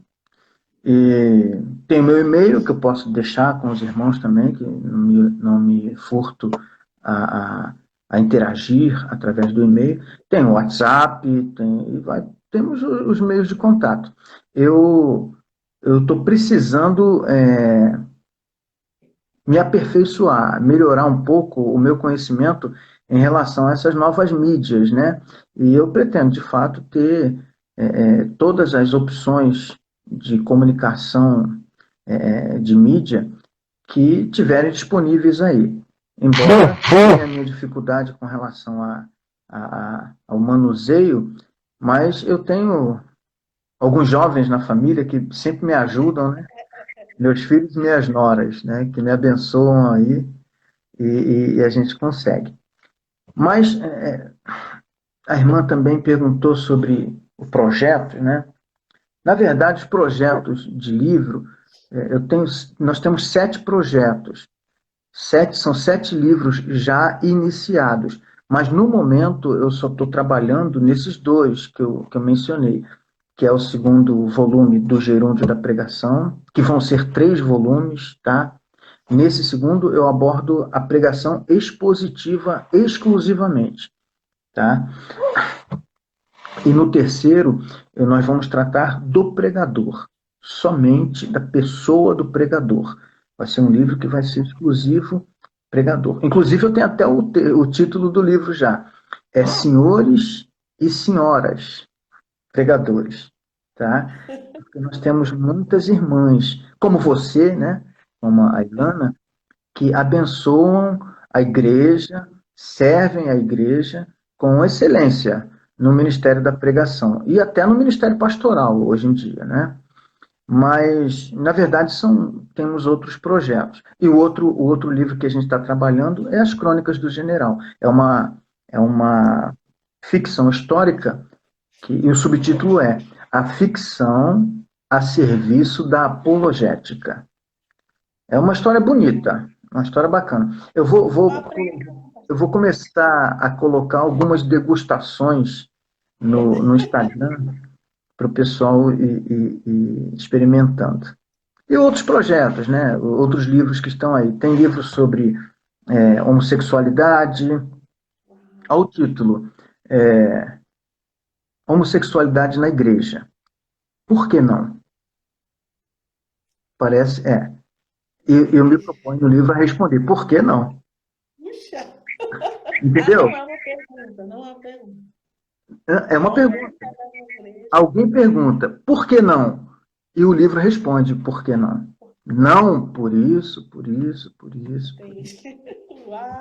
E tem meu e-mail, que eu posso deixar com os irmãos também, que não me furto a interagir através do e-mail. Tem o WhatsApp, temos os meios de contato. Eu estou precisando me aperfeiçoar, melhorar um pouco o meu conhecimento em relação a essas novas mídias, né? E eu pretendo, de fato, ter todas as opções de comunicação de mídia que tiverem disponíveis aí. Embora tenha a minha dificuldade com relação ao manuseio, mas eu tenho alguns jovens na família que sempre me ajudam, né? Meus filhos e minhas noras, né? Que me abençoam aí e a gente consegue. Mas a irmã também perguntou sobre o projeto, né? Na verdade, os projetos de livro, nós temos 7 projetos. São 7 livros já iniciados. Mas, no momento, eu só estou trabalhando nesses 2 que eu mencionei, que é o segundo volume do Gerúndio da Pregação, que vão ser 3 volumes, tá? Nesse segundo, eu abordo a pregação expositiva exclusivamente, tá? E no terceiro, nós vamos tratar do pregador, somente da pessoa do pregador. Vai ser um livro que vai ser exclusivo pregador. Inclusive, eu tenho até o título do livro já. É Senhores e Senhoras Pregadores. Tá? Porque nós temos muitas irmãs, como você, né? Como a Ilana, que abençoam a igreja, servem a igreja com excelência no ministério da pregação e até no ministério pastoral hoje em dia, né? Mas, na verdade, temos outros projetos. E o outro livro que a gente está trabalhando é As Crônicas do General. É uma ficção histórica e o subtítulo é A Ficção a Serviço da Apologética. É uma história bonita, uma história bacana. Eu vou começar a colocar algumas degustações no Instagram para o pessoal ir experimentando. E outros projetos, né? Outros livros que estão aí. Tem livros sobre homossexualidade. Olha o título. Homossexualidade na Igreja. Por que não? Parece. E eu me proponho no livro a responder. Por que não? Puxa! Entendeu? Não é uma pergunta, não é uma pergunta. É uma pergunta. Alguém pergunta, por que não? E o livro responde, por que não? Não, por isso, por isso, por isso. Por isso. Uau!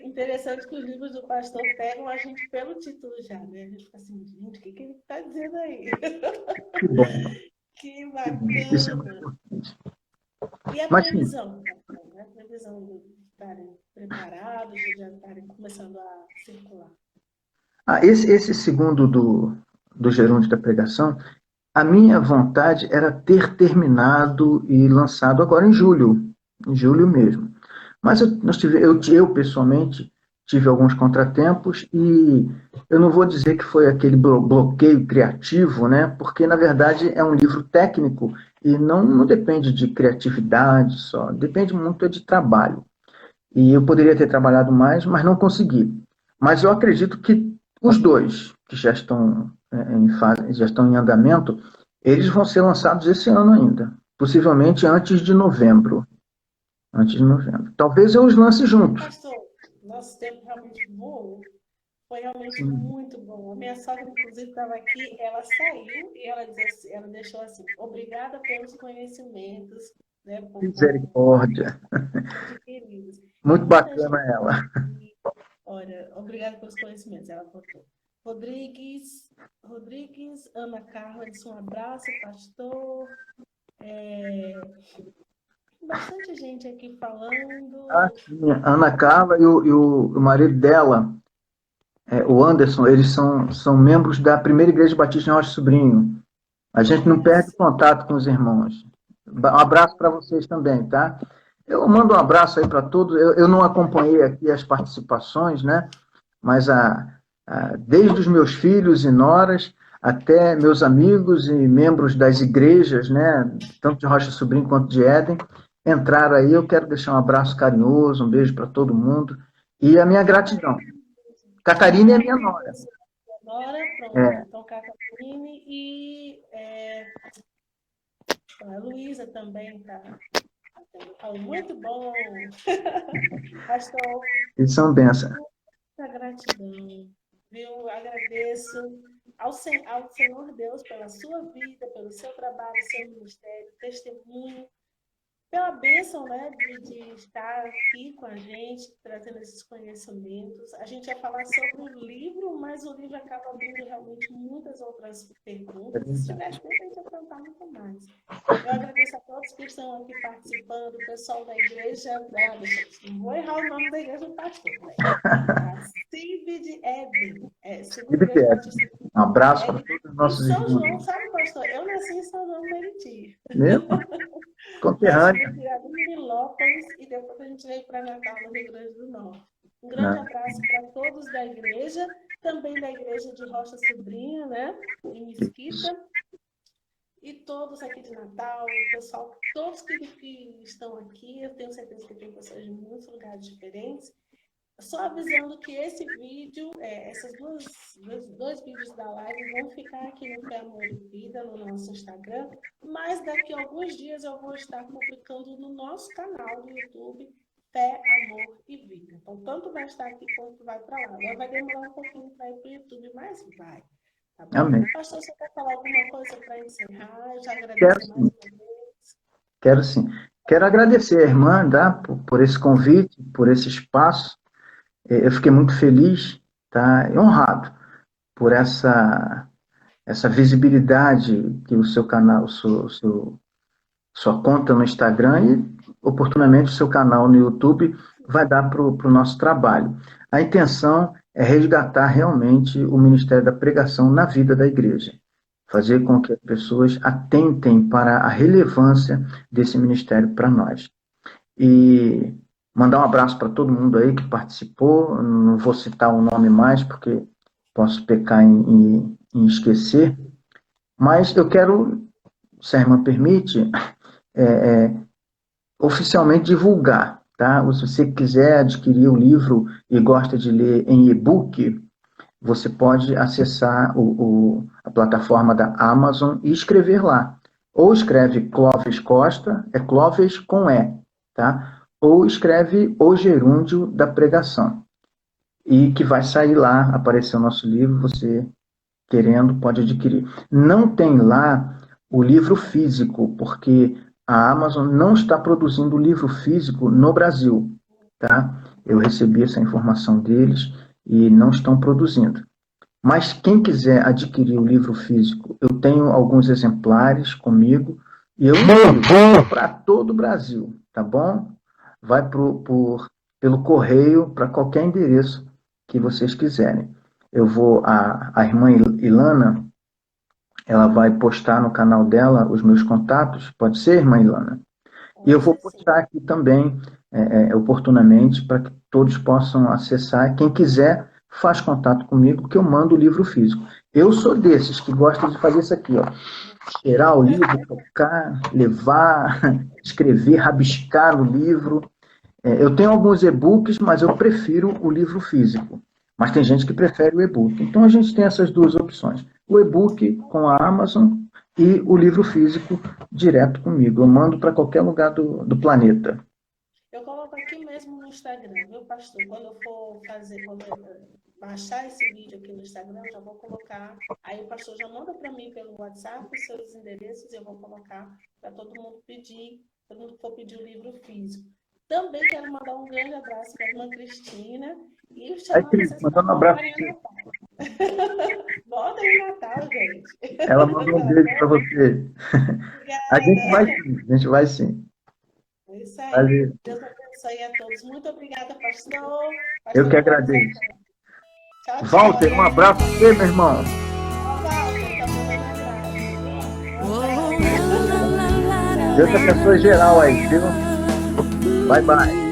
Interessante que os livros do pastor pegam a gente pelo título já, né? A gente fica assim, gente, o que ele está dizendo aí? Que bom. Que bacana! Isso é muito importante. E a Mas sim, previsão? A previsão de estarem preparados, de já estarem começando a circular? esse segundo do Gerúndio da Pregação, a minha vontade era ter terminado e lançado agora em julho mesmo. Mas eu pessoalmente tive alguns contratempos e eu não vou dizer que foi aquele bloqueio criativo, né? Porque na verdade é um livro técnico e não depende de criatividade só, depende muito de trabalho. E eu poderia ter trabalhado mais, mas não consegui. Mas eu acredito que os dois que já estão em fase, já estão em andamento, eles vão ser lançados esse ano ainda, possivelmente antes de novembro. Antes de novembro. Talvez eu os lance juntos. Pastor, nosso tempo realmente voou. Foi realmente Sim. muito bom. A minha sogra, inclusive, estava aqui, ela saiu e ela deixou assim, obrigada pelos conhecimentos, né, Misericórdia. adquiridos. E Muito muita bacana gente ela. aqui, olha, obrigada pelos conhecimentos, ela botou. Rodrigues, Ana Carla disse um abraço, pastor. Bastante gente aqui Ah, falando. sim. A Ana Carla e o marido dela, o Anderson, eles são membros da Primeira Igreja Batista em Rocha Sobrinho. A gente não perde Isso. contato com os irmãos. Um abraço para vocês também, tá? Eu mando um abraço aí para todos. Eu não acompanhei aqui as participações, né? Mas desde os meus filhos e noras até meus amigos e membros das igrejas, né? Tanto de Rocha Sobrinho quanto de Éden, entraram aí. Eu quero deixar um abraço carinhoso, um beijo para todo mundo e a minha gratidão. Catarina é minha nora. Maravilhoso. Agora, pronto. É, Então, Catarine e a Luísa também está. Muito bom. Pastor, eles são bênçãos. muita gratidão. Viu? Agradeço ao Senhor Deus pela sua vida, pelo seu trabalho, seu ministério, testemunho, pela bênção, né, de estar aqui com a gente, trazendo esses conhecimentos. A gente ia falar sobre o livro, mas o livro acaba abrindo realmente muitas outras perguntas. E se tivesse tempo, a gente ia perguntar muito mais. Eu agradeço a todos que estão aqui participando, o pessoal da igreja, não vou errar o nome da igreja do pastor, né? A CIB de Éden, Segunda Igreja Batista Um abraço para Éden, todos os em nossos São irmãos. João, sabe, pastor? Eu nasci em São João do Meriti. Mesmo? Mas Conterrânea. fui criada em Nilópolis e depois a gente veio para Natal, no Rio Grande do Norte. Um grande Né? abraço para todos da igreja, também da igreja de Rocha Sobrinha, né? Em Mesquita. E todos aqui de Natal, o pessoal, todos que estão aqui, eu tenho certeza que tem pessoas de muitos lugares diferentes. Só avisando que esse vídeo, esses dois vídeos da live vão ficar aqui no Fé, Amor e Vida, no nosso Instagram, mas daqui a alguns dias eu vou estar publicando no nosso canal do YouTube, Fé, Amor e Vida. Então, tanto vai estar aqui quanto vai para lá. Agora vai demorar um pouquinho para ir para o YouTube, mas vai. Tá bom? Amém. Pastor, você quer falar alguma coisa para encerrar? Eu já Quero agradeço mais sim, uma vez. quero sim. Quero agradecer a irmã, tá, por esse convite, por esse espaço. Eu fiquei muito feliz, tá, e honrado por essa visibilidade que o seu canal, sua conta no Instagram e, oportunamente, o seu canal no YouTube vai dar para o nosso trabalho. A intenção é resgatar realmente o ministério da pregação na vida da igreja, fazer com que as pessoas atentem para a relevância desse ministério para nós. E mandar um abraço para todo mundo aí que participou, não vou citar o nome mais, porque posso pecar em esquecer, mas eu quero, se a irmã permite, é, oficialmente divulgar, tá? Se você quiser adquirir o livro e gosta de ler em e-book, você pode acessar a plataforma da Amazon e escrever lá. Ou escreve Clóvis Costa, é Clóvis com E, tá? Ou escreve O Gerúndio da Pregação. E que vai sair lá, aparecer o nosso livro, você querendo pode adquirir. Não tem lá o livro físico, porque a Amazon não está produzindo livro físico no Brasil, tá? Eu recebi essa informação deles e não estão produzindo. Mas quem quiser adquirir o livro físico, eu tenho alguns exemplares comigo, E eu envio para todo o Brasil, tá bom? Vai pelo correio para qualquer endereço que vocês quiserem. A irmã Ilana, ela vai postar no canal dela os meus contatos, pode ser, irmã Ilana? E eu vou postar aqui também, oportunamente, para que todos possam acessar. Quem quiser, faz contato comigo, que eu mando o livro físico. Eu sou desses que gostam de fazer isso aqui, ó. Cheirar o livro, tocar, levar, escrever, rabiscar no livro. Eu tenho alguns e-books, mas eu prefiro o livro físico. Mas tem gente que prefere o e-book. Então a gente tem essas duas opções. O e-book com a Amazon e o livro físico direto comigo. Eu mando para qualquer lugar do planeta. Eu coloco aqui mesmo no Instagram, viu, pastor? Quando eu for baixar esse vídeo aqui no Instagram, eu já vou colocar. Aí o pastor já manda para mim pelo WhatsApp os seus endereços e eu vou colocar para todo mundo pedir, todo mundo que for pedir o livro físico. Também quero mandar um grande abraço para a irmã Cristina e chamar vocês para um abraço. Bota aí Natal, gente. Ela mandou um beijo para você. A gente vai sim. É isso aí. Valeu. Deus abençoe a todos. Muito obrigada, pastor. Eu que agradeço. Tchau, tchau. Walter, um abraço para você, meu irmão. Walter, tá mandando abraço. Deus te abençoe geral aí, viu? Bye, bye.